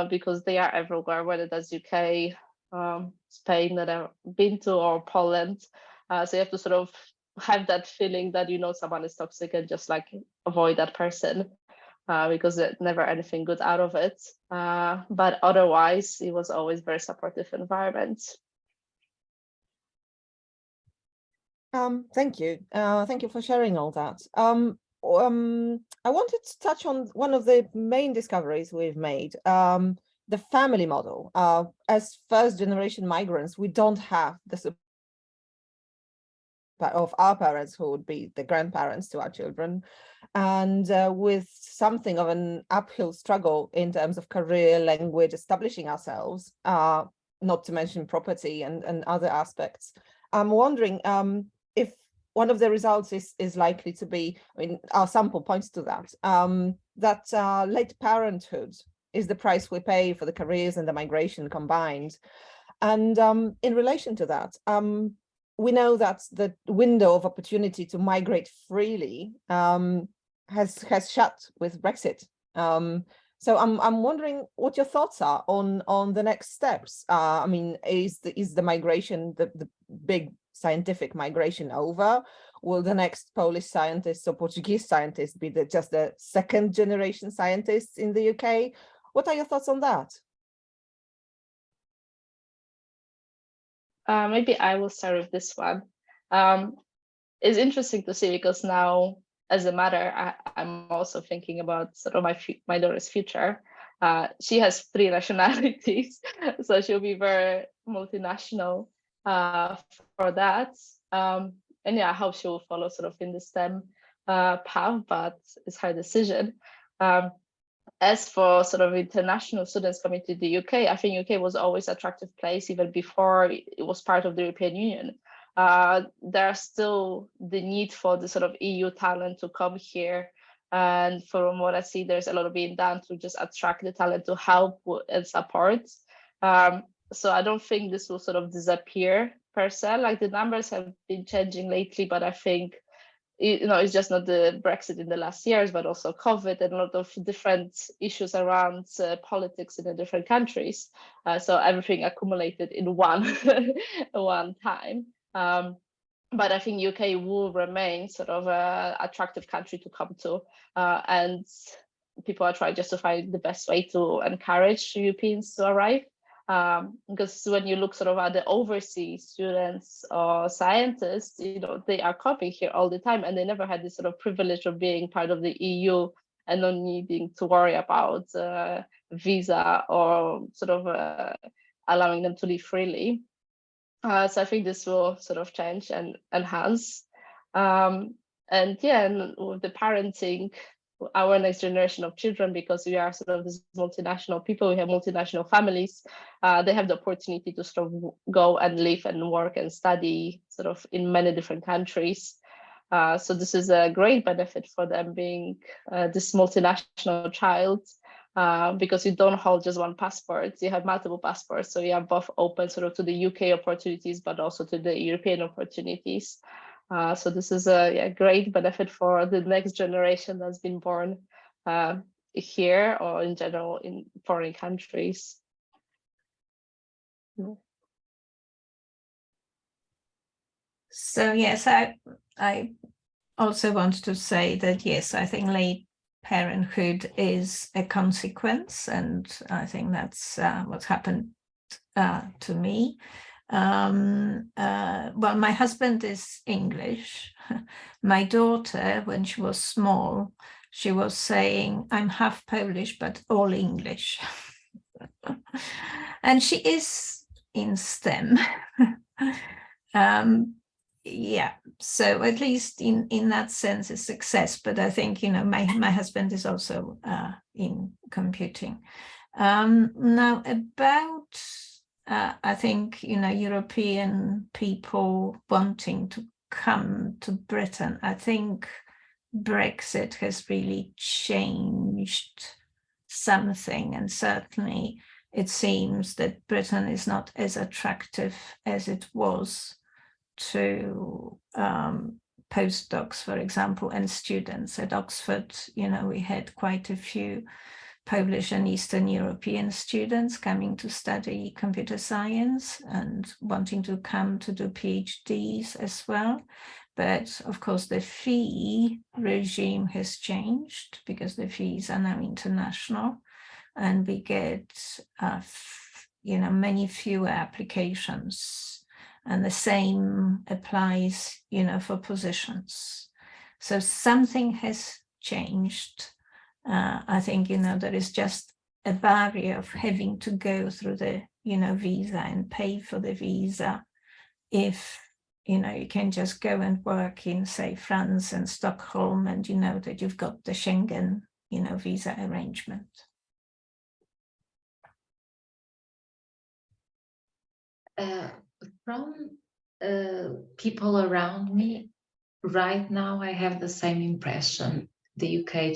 because they are everywhere, whether that's UK, Spain that I've been to, or Poland. So you have to sort of have that feeling that you know someone is toxic and just like avoid that person because there's never anything good out of it. But otherwise, it was always very supportive environment. Thank you. Thank you for sharing all that. I wanted to touch on one of the main discoveries we've made, the family model. As first-generation migrants, we don't have the support of our parents, who would be the grandparents to our children, and with something of an uphill struggle in terms of career, language, establishing ourselves, not to mention property and other aspects. I'm wondering if one of the results is likely to be, I mean, our sample points to that, that late parenthood is the price we pay for the careers and the migration combined. And in relation to that, we know that the window of opportunity to migrate freely has shut with Brexit. So I'm wondering what your thoughts are on the next steps. I mean, is the migration, the big scientific migration, over? Will the next Polish scientists or Portuguese scientists be just the second generation scientists in the UK? What are your thoughts on that? maybe I will start with this one. It's interesting to see because now, as a mother, I'm also thinking about sort of my daughter's future. She has 3 nationalities, so she'll be very multinational for that. And yeah, I hope she will follow sort of in the STEM path, but it's her decision. As for sort of international students coming to the UK, I think UK was always an attractive place even before it was part of the European Union. There's still the need for the sort of EU talent to come here. And from what I see, there's a lot of being done to just attract the talent to help and support. So I don't think this will sort of disappear per se. Like the numbers have been changing lately, but I think it's just not the Brexit in the last years, but also COVID and a lot of different issues around politics in the different countries. So everything accumulated in one time. But I think UK will remain sort of an attractive country to come to, and people are trying just to find the best way to encourage Europeans to arrive. Because when you look sort of at the overseas students or scientists, they are coming here all the time, and they never had this sort of privilege of being part of the EU and not needing to worry about visa or sort of allowing them to live freely. So I think this will sort of change and enhance. And yeah, and with the parenting, our next generation of children, because we are sort of this multinational people, we have multinational families, they have the opportunity to sort of go and live and work and study sort of in many different countries. So this is a great benefit for them being this multinational child, because you don't hold just one passport, you have multiple passports. So you are both open sort of to the UK opportunities, but also to the European opportunities. So this is a great benefit for the next generation that's been born here or in general in foreign countries. So yes, I also want to say that, yes, I think late parenthood is a consequence, and I think that's what's happened to me. Well, my husband is English. My daughter, when she was small, she was saying, I'm half Polish, but all English. And she is in STEM. Yeah, so at least in that sense, a success. But I think, my husband is also in computing. Now about I think, European people wanting to come to Britain. I think Brexit has really changed something, and certainly it seems that Britain is not as attractive as it was to postdocs, for example, and students. At Oxford, we had quite a few Polish and Eastern European students coming to study computer science and wanting to come to do PhDs as well. But of course, the fee regime has changed because the fees are now international, and we get, many fewer applications. And the same applies, for positions. So something has changed. I think, there is just a barrier of having to go through the, visa and pay for the visa. If, you can just go and work in, say, France and Stockholm, and you know that you've got the Schengen, visa arrangement. From people around me, right now, I have the same impression. The UK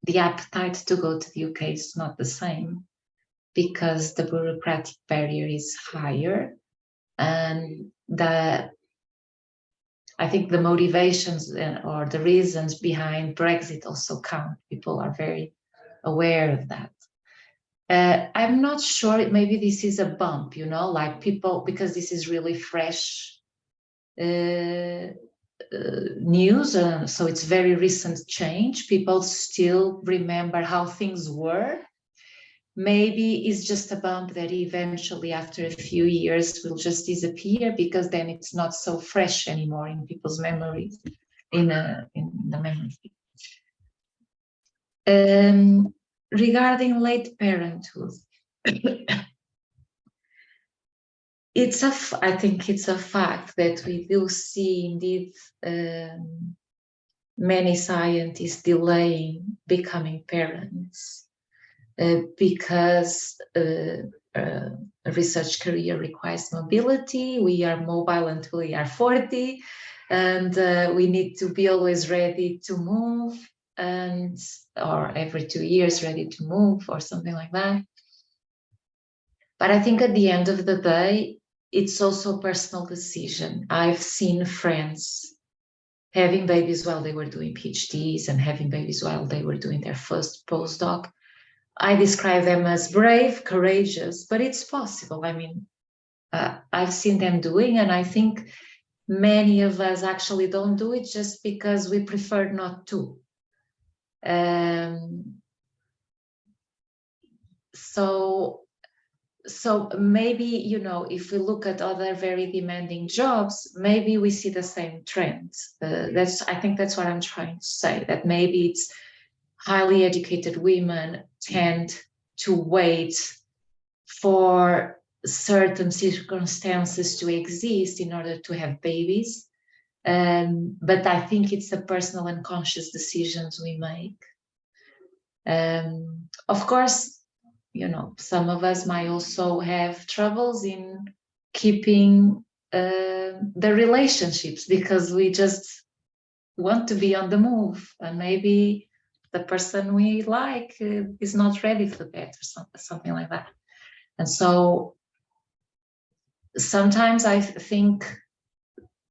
the appetite to go to the UK is not the same because the bureaucratic barrier is higher, and I think the motivations or the reasons behind Brexit also count. People are very aware of that. I'm not sure, maybe this is a bump, like people, because this is really fresh news, so it's very recent change. People still remember how things were, maybe it's just a bump that eventually after a few years will just disappear, because then it's not so fresh anymore in people's memories, in the memory. Regarding late parenthood, I think it's a fact that we do see indeed many scientists delaying becoming parents because a research career requires mobility. We are mobile until we are 40, and we need to be always ready to move, or every 2 years ready to move, or something like that. But I think at the end of the day, it's also a personal decision. I've seen friends having babies while they were doing PhDs and having babies while they were doing their first postdoc. I describe them as brave, courageous, but it's possible. I mean, I've seen them doing, and I think many of us actually don't do it just because we prefer not to. So maybe, you know, if we look at other very demanding jobs, maybe we see the same trends. I think that's what I'm trying to say, that maybe it's highly educated women tend to wait for certain circumstances to exist in order to have babies. But I think it's the personal and conscious decisions we make. Of course, you know, some of us might also have troubles in keeping the relationships because we just want to be on the move, and maybe the person we like is not ready for that, or something like that. And so sometimes I think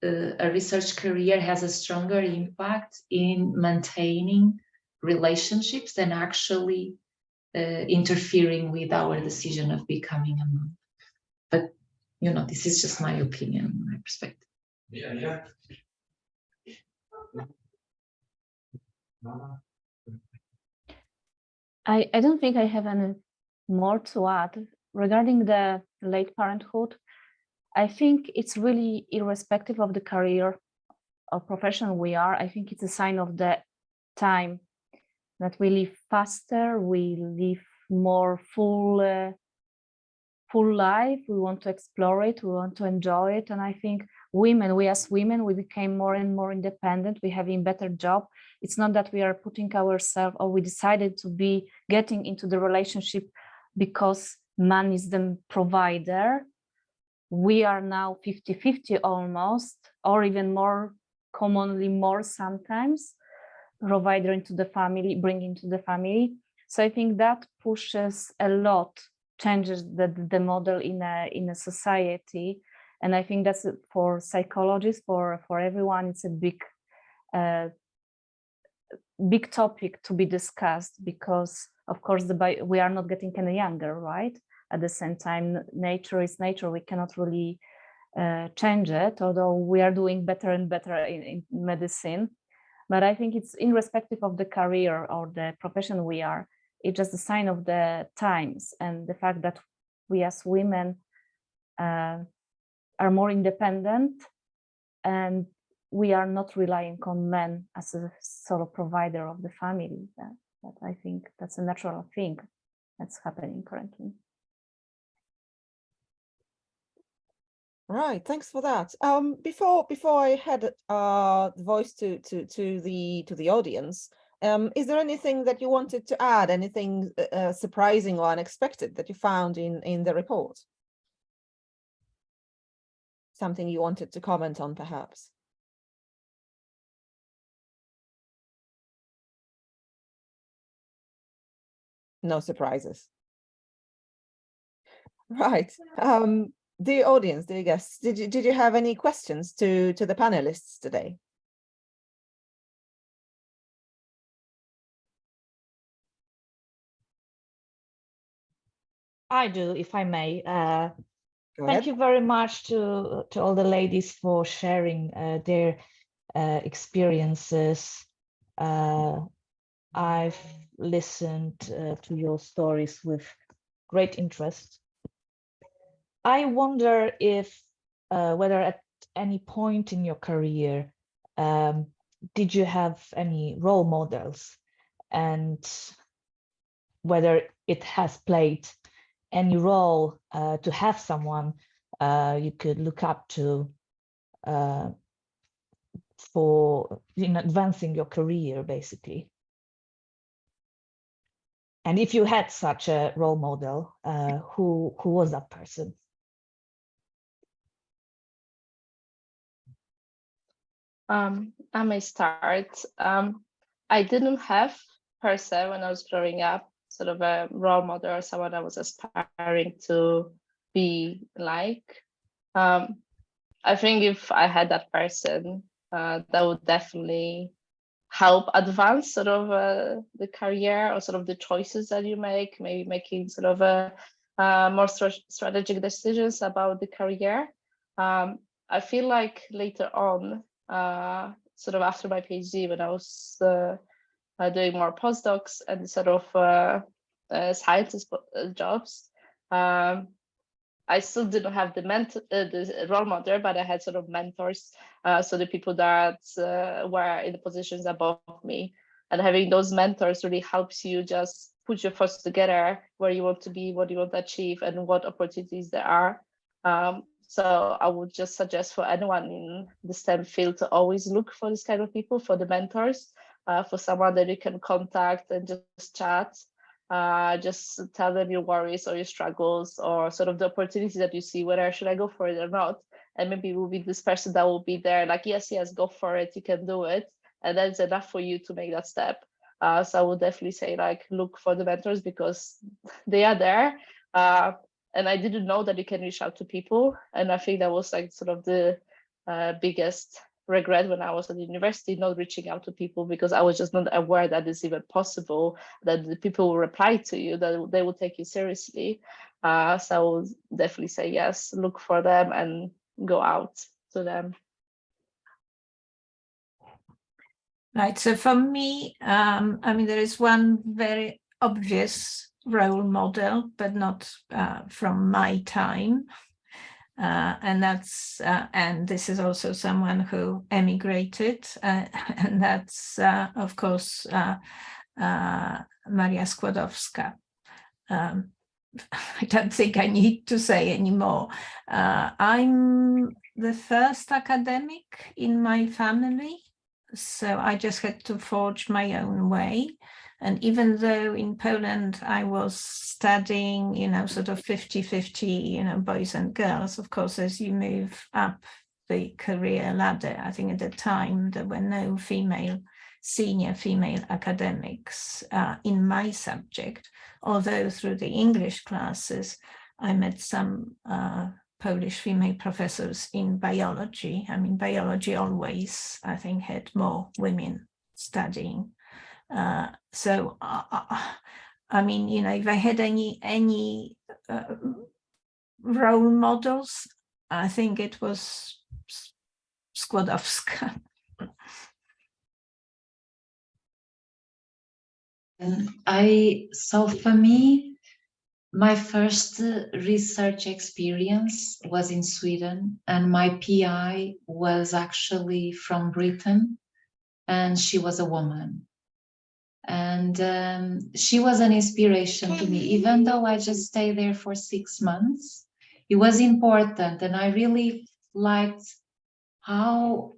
a research career has a stronger impact in maintaining relationships than actually interfering with our decision of becoming a mom. But, you know, this is just my opinion, my perspective. Yeah. I don't think I have any more to add. Regarding the late parenthood, I think it's really irrespective of the career or profession we are. I think it's a sign of the time that we live faster, we live more full life, we want to explore it, we want to enjoy it. And I think we as women, we became more and more independent, we have a better job. It's not that we are putting ourselves, or we decided to be getting into the relationship because man is the provider. We are now 50-50 almost, or even more commonly, more sometimes, provider into the family, bring into the family. So I think that pushes a lot, changes the model in a society. And I think that's for psychologists, for everyone, it's a big topic to be discussed, because of course we are not getting any younger, right? At the same time, nature is nature. We cannot really change it, although we are doing better and better in medicine. But I think it's irrespective of the career or the profession we are, it's just a sign of the times and the fact that we as women are more independent, and we are not relying on men as a sort of provider of the family. That I think that's a natural thing that's happening currently. Right, thanks for that. Before I had the voice to the audience, is there anything that you wanted to add? Anything surprising or unexpected that you found in the report? Something you wanted to comment on, perhaps? No surprises. Right. Dear audience, dear guests, did you have any questions to the panelists today? I do, if I may. Go Thank ahead. you very much to all the ladies for sharing their experiences. I've listened to your stories with great interest. I wonder if whether at any point in your career did you have any role models, and whether it has played any role to have someone you could look up to for in advancing your career, basically. And if you had such a role model, who was that person? I may start. I didn't have, per se, when I was growing up, sort of a role model or someone I was aspiring to be like. I think if I had that person, that would definitely help advance sort of the career or sort of the choices that you make, maybe making sort of more strategic decisions about the career. I feel like later on, sort of after my PhD, when I was doing more postdocs and sort of scientist jobs, I still didn't have the role model, but I had sort of mentors, so the people that were in the positions above me. And having those mentors really helps you just put your thoughts together, where you want to be, what you want to achieve, and what opportunities there are. So I would just suggest for anyone in the STEM field to always look for this kind of people, for the mentors, for someone that you can contact and just chat. Just tell them your worries or your struggles or sort of the opportunities that you see, whether should I go for it or not. And maybe it will be this person that will be there like, yes, go for it, you can do it. And that's enough for you to make that step. So I would definitely say like, look for the mentors because they are there. And I didn't know that you can reach out to people. And I think that was like sort of the biggest regret when I was at university, not reaching out to people because I was just not aware that it's even possible, that the people will reply to you, that they will take you seriously. So I would definitely say yes, look for them and go out to them. Right, so for me, I mean, there is one very obvious role model, but not from my time. And that's and this is also someone who emigrated, and that's of course Maria Kwiatkowska. I don't think I need to say anymore. I'm the first academic in my family, so I just had to forge my own way. And even though in Poland I was studying, sort of 50-50, boys and girls, of course, as you move up the career ladder, I think at the time there were no senior female academics in my subject, although through the English classes, I met some Polish female professors in biology. I mean, biology always, I think, had more women studying. So I mean, if I had any role models, I think it was Kwiatkowska. So for me, my first research experience was in Sweden, and my PI was actually from Britain, and she was a woman. And she was an inspiration to me, even though I just stayed there for 6 months. It was important, and I really liked how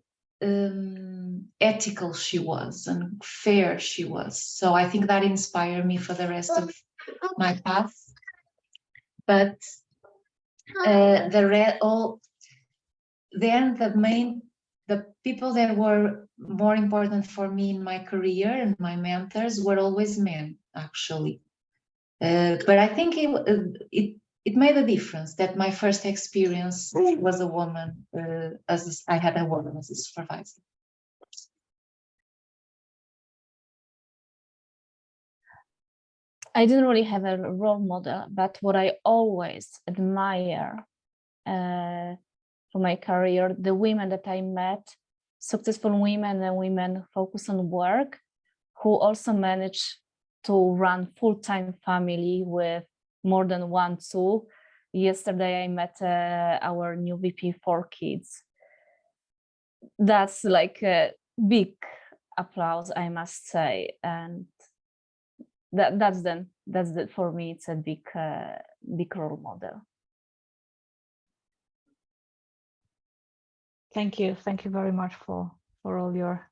ethical she was and fair she was. So I think that inspired me for the rest of my path. But the people that were more important for me in my career and my mentors were always men, actually. But I think it made a difference that my first experience was a woman, as I had a woman as a supervisor. I didn't really have a role model, but what I always admire for my career, the women that I met, successful women and women focused on work, who also managed to run full-time family with more than 1, 2. Yesterday I met our new VP for kids. That's like a big applause, I must say, and that's for me. It's a big role model. Thank you very much for all your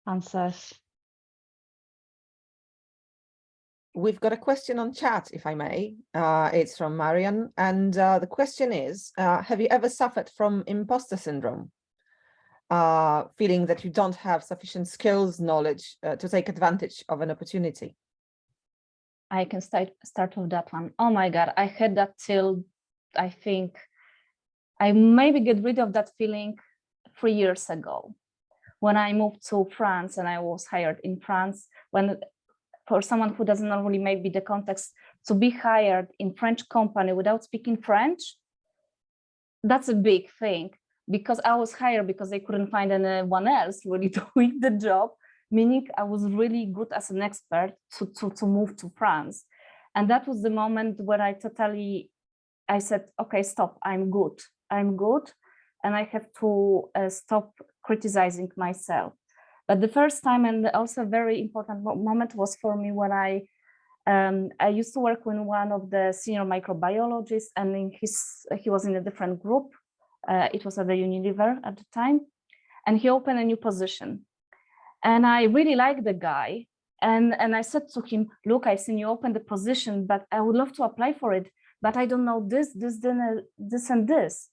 answers. We've got a question on chat, if I may. It's from Marian, and the question is, have you ever suffered from imposter syndrome? Feeling that you don't have sufficient skills, knowledge to take advantage of an opportunity? I can start with that one. Oh my God, I had that till, I think, I maybe get rid of that feeling 3 years ago when I moved to France and I was hired in France. When, for someone who doesn't know really maybe the context, to be hired in French company without speaking French, that's a big thing, because I was hired because they couldn't find anyone else really doing the job, meaning I was really good as an expert to move to France. And that was the moment where I said, okay, stop, I'm good, and I have to stop criticizing myself. But the first time, and also a very important moment, was for me when I used to work with one of the senior microbiologists, and he was in a different group. It was at the Unilever at the time, and he opened a new position. And I really liked the guy. And I said to him, look, I've seen you open the position, but I would love to apply for it, but I don't know this, and this.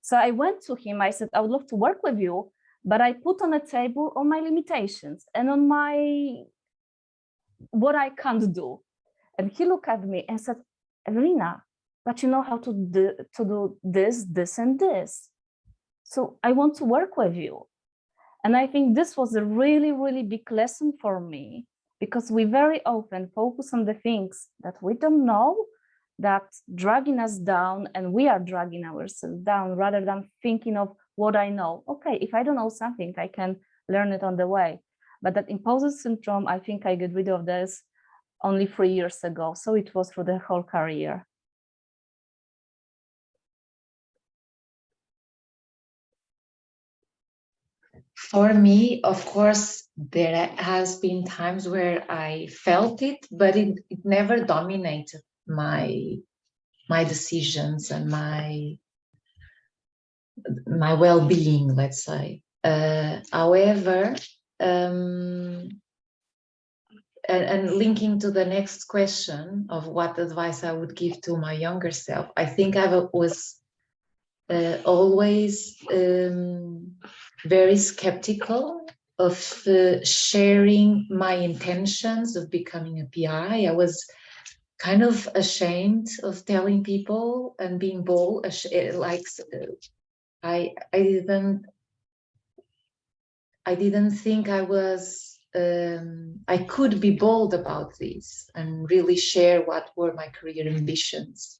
So I went to him, I said, I would love to work with you, but I put on a table all my limitations and on what I can't do. And he looked at me and said, Ewelina, but you know how to do this, and this. So I want to work with you. And I think this was a really, really big lesson for me, because we very often focus on the things that we don't know, that's dragging us down, and we are dragging ourselves down, rather than thinking of what I know. Okay, if I don't know something, I can learn it on the way. But that imposter syndrome, I think I got rid of this only 3 years ago. So it was through the whole career. For me, of course, there has been times where I felt it, but it never dominated my decisions and my well-being, let's say. However, and linking to the next question of what advice I would give to my younger self, I think I was always very skeptical of sharing my intentions of becoming a PI. I was kind of ashamed of telling people and being bold. I didn't think I could be bold about this and really share what were my career ambitions.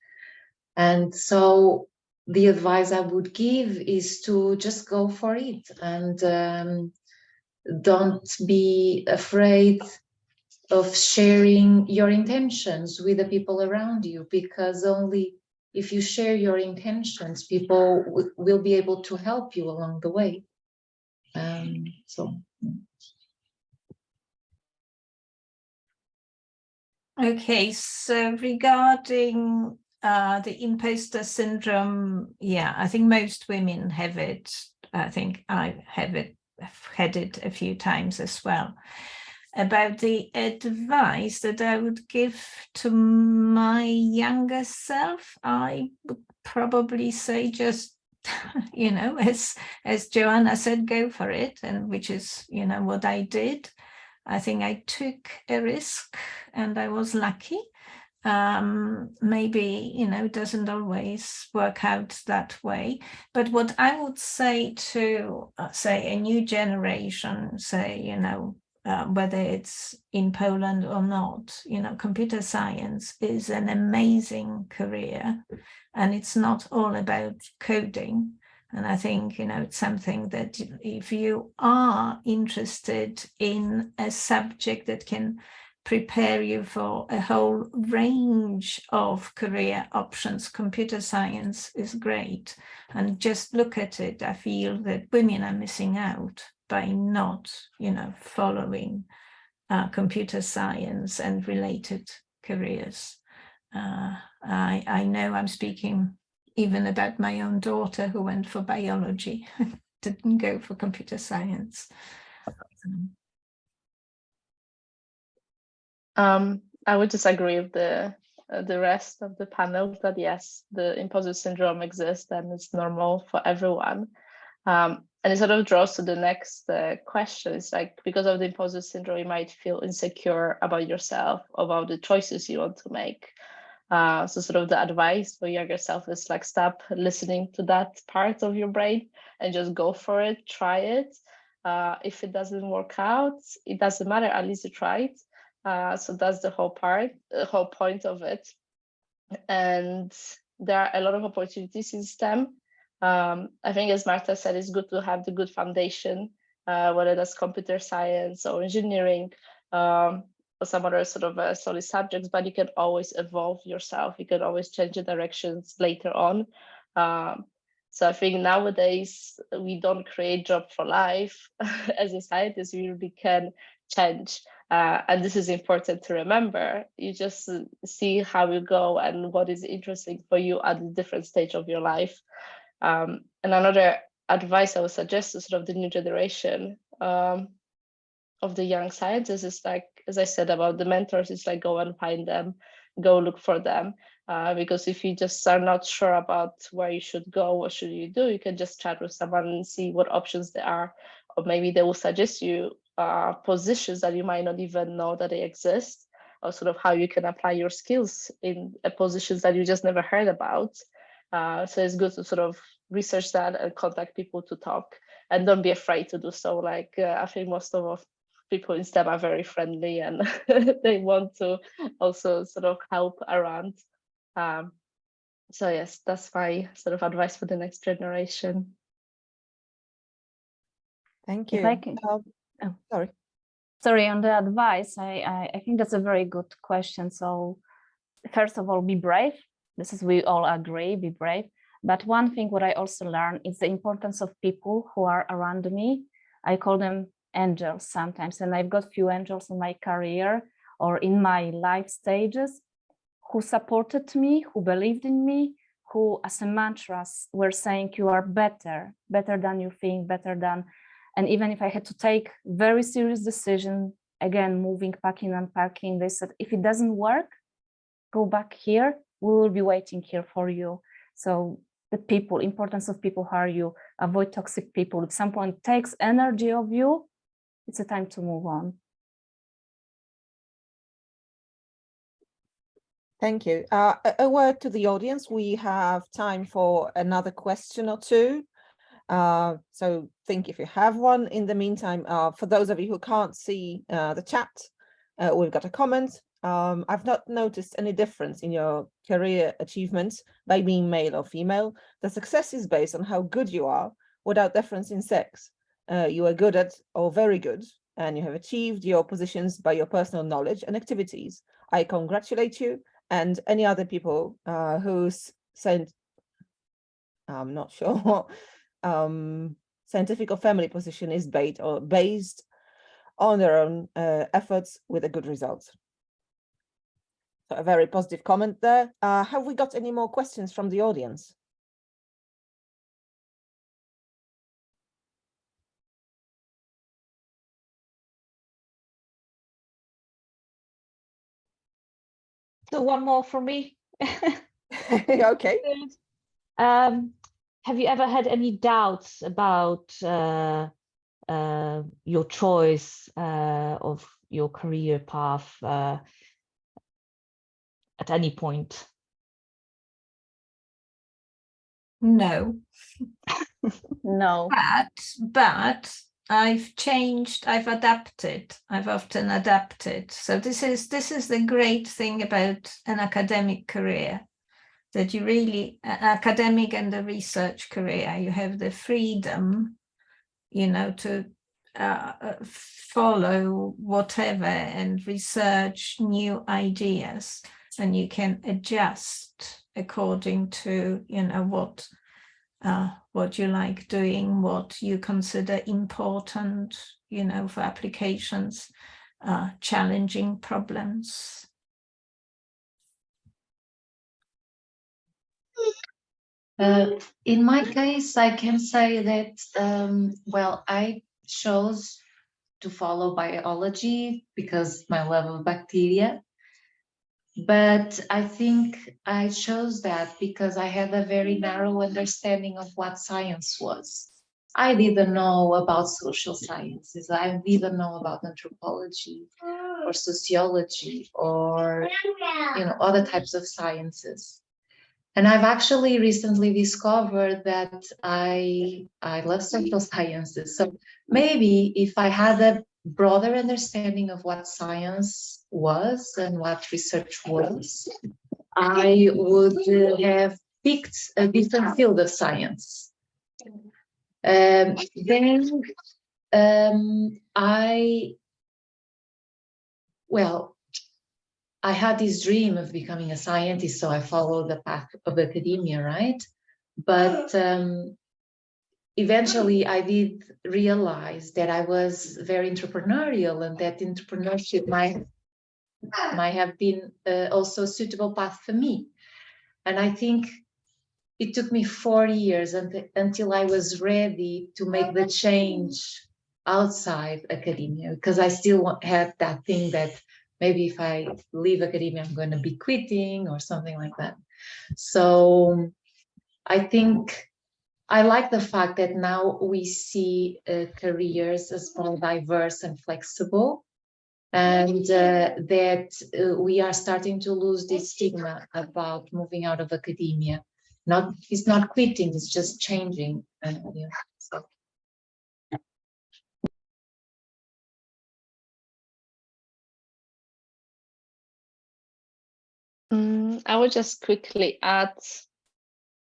And so the advice I would give is to just go for it, and don't be afraid of sharing your intentions with the people around you, because only if you share your intentions, people will be able to help you along the way. Okay, so regarding the imposter syndrome, yeah, I think most women have it. I think I have had it a few times as well. About the advice that I would give to my younger self, I would probably say just, you know, as Joanna said, go for it, and which is, you know, what I did. I think I took a risk and I was lucky. Maybe, you know, it doesn't always work out that way. But what I would say to, say, a new generation, say, you know, whether it's in Poland or not, you know, computer science is an amazing career, and it's not all about coding. And I think, you know, it's something that if you are interested in a subject that can prepare you for a whole range of career options. Computer science is great, and just look at it. I feel that women are missing out by not, following computer science and related careers. I know I'm speaking even about my own daughter who went for biology, didn't go for computer science. I would disagree with the rest of the panel that yes, the imposter syndrome exists and it's normal for everyone. And it sort of draws to the next question. It's like, because of the imposter syndrome, you might feel insecure about yourself, about the choices you want to make. So sort of the advice for younger self is like, stop listening to that part of your brain and just go for it, try it. If it doesn't work out, it doesn't matter, at least you tried. So that's the whole point of it. And there are a lot of opportunities in STEM. I think, as Marta said, it's good to have the good foundation, whether that's computer science or engineering, or some other sort of solid subjects, but you can always evolve yourself. You can always change the directions later on. So I think nowadays we don't create job for life. As a scientist, we really can change. And this is important to remember. You just see how you go and what is interesting for you at a different stage of your life. And another advice I would suggest to sort of the new generation of the young scientists is like, as I said about the mentors, it's like go and find them, go look for them. Because if you just are not sure about where you should go, what should you do, you can just chat with someone and see what options there are, or maybe they will suggest you positions that you might not even know that they exist, or sort of how you can apply your skills in positions that you just never heard about. So it's good to sort of research that and contact people to talk, and don't be afraid to do so. Like I think most of people in STEM are very friendly and they want to also sort of help around. So yes, that's my sort of advice for the next generation. Thank If you. I can, sorry, on the advice, I think that's a very good question. So first of all, be brave. This is, we all agree, be brave. But one thing what I also learned is the importance of people who are around me. I call them angels sometimes, and I've got few angels in my career or in my life stages who supported me, who believed in me, who as a mantras were saying, you are better than you think, better than. And even if I had to take very serious decision, again, moving, packing, unpacking, they said, if it doesn't work, go back here, we will be waiting here for you. So the people, importance of people who are you, avoid toxic people. If someone takes energy of you, it's a time to move on. Thank you. A word to the audience. We have time for another question or two. So think if you have one. In the meantime, for those of you who can't see the chat, we've got a comment. I've not noticed any difference in your career achievements by being male or female. The success is based on how good you are without difference in sex. You are good at or very good, and you have achieved your positions by your personal knowledge and activities. I congratulate you and any other people whose I'm not sure scientific or family position is based on their own efforts with a good result. So a very positive comment there. Have we got any more questions from the audience? So one more for me. Okay. Have you ever had any doubts about your choice of your career path at any point? No. No. But I've changed, I've adapted, I've often adapted. So this is the great thing about an academic career, that you really, academic and the research career, you have the freedom, to follow whatever and research new ideas, and you can adjust according to, you know, what you like doing, what you consider important, you know, for applications, challenging problems. In my case, I can say that, well, I chose to follow biology because my love of bacteria. But I think I chose that because I had a very narrow understanding of what science was. I didn't know about social sciences. I didn't know about anthropology or sociology or, you know, other types of sciences. And I've actually recently discovered that I love social sciences. So maybe if I had a broader understanding of what science was and what research was, I would have picked a different field of science. Then I had this dream of becoming a scientist, so I followed the path of academia, right? But eventually I did realize that I was very entrepreneurial and that entrepreneurship might have been also a suitable path for me. And I think it took me 4 years until I was ready to make the change outside academia, because I still had that thing that maybe if I leave academia, I'm going to be quitting or something like that. So I think I like the fact that now we see careers as more diverse and flexible, and that we are starting to lose this stigma about moving out of academia. It's not quitting, it's just changing. So. I would just quickly add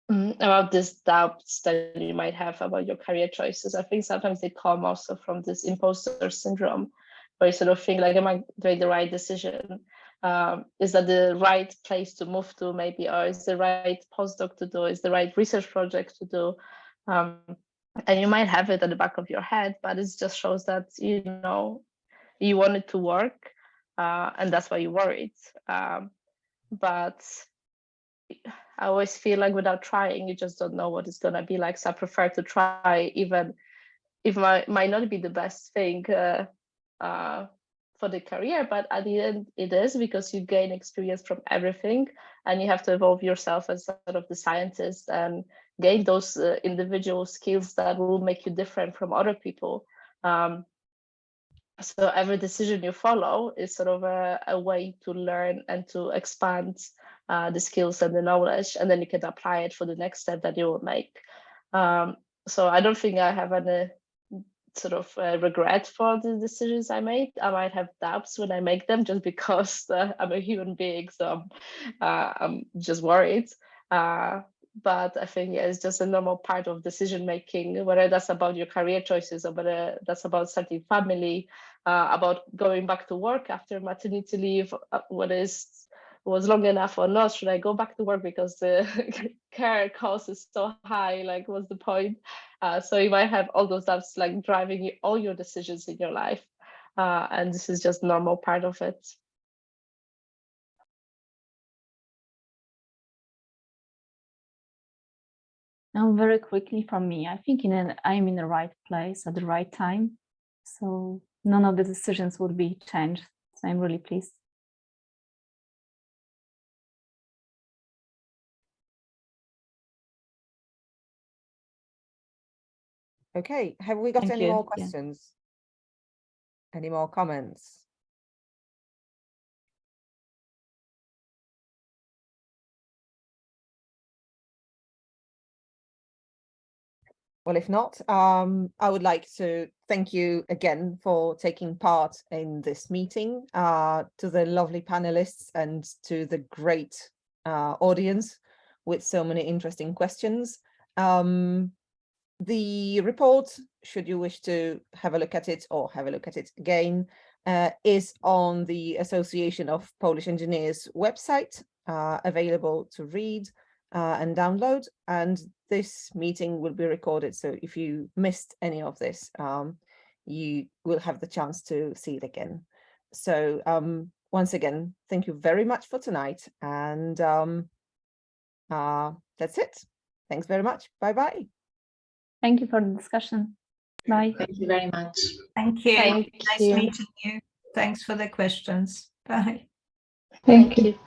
about these doubts that you might have about your career choices. I think sometimes they come also from this imposter syndrome, where you sort of think like, am I doing the right decision? Is that the right place to move to maybe, or is the right postdoc to do, is the right research project to do? And you might have it at the back of your head, but it just shows that, you know, you want it to work, and that's why you worried. But I always feel like without trying, you just don't know what it's going to be like. So I prefer to try, even if it might not be the best thing for the career, but at the end it is, because you gain experience from everything and you have to evolve yourself as sort of the scientist and gain those individual skills that will make you different from other people. So every decision you follow is sort of a way to learn and to expand the skills and the knowledge, and then you can apply it for the next step that you will make. So I don't think I have any sort of regret for the decisions I made. I might have doubts when I make them, just because I'm a human being, so I'm just worried. But I think it's just a normal part of decision making, whether that's about your career choices or whether that's about starting family, about going back to work after maternity leave, whether it was long enough or not. Should I go back to work because the care cost is so high? Like, what's the point? So you might have all those doubts like driving all your decisions in your life. And this is just normal part of it. Now, very quickly from me, I think I'm in the right place at the right time. So none of the decisions would be changed. So I'm really pleased. Okay, have we got Thank any you. more Yeah. questions? Any more comments? Well, if not, I would like to thank you again for taking part in this meeting, to the lovely panelists and to the great audience with so many interesting questions. The report, should you wish to have a look at it or have a look at it again, is on the Association of Polish Engineers website, available to read and download. And this meeting will be recorded. So if you missed any of this, you will have the chance to see it again. So once again, thank you very much for tonight. And that's it. Thanks very much. Bye-bye. Thank you for the discussion. Bye. Thank you very much. Thank you. Thank Nice you. meeting you. Thanks for the questions. Bye. Thank you.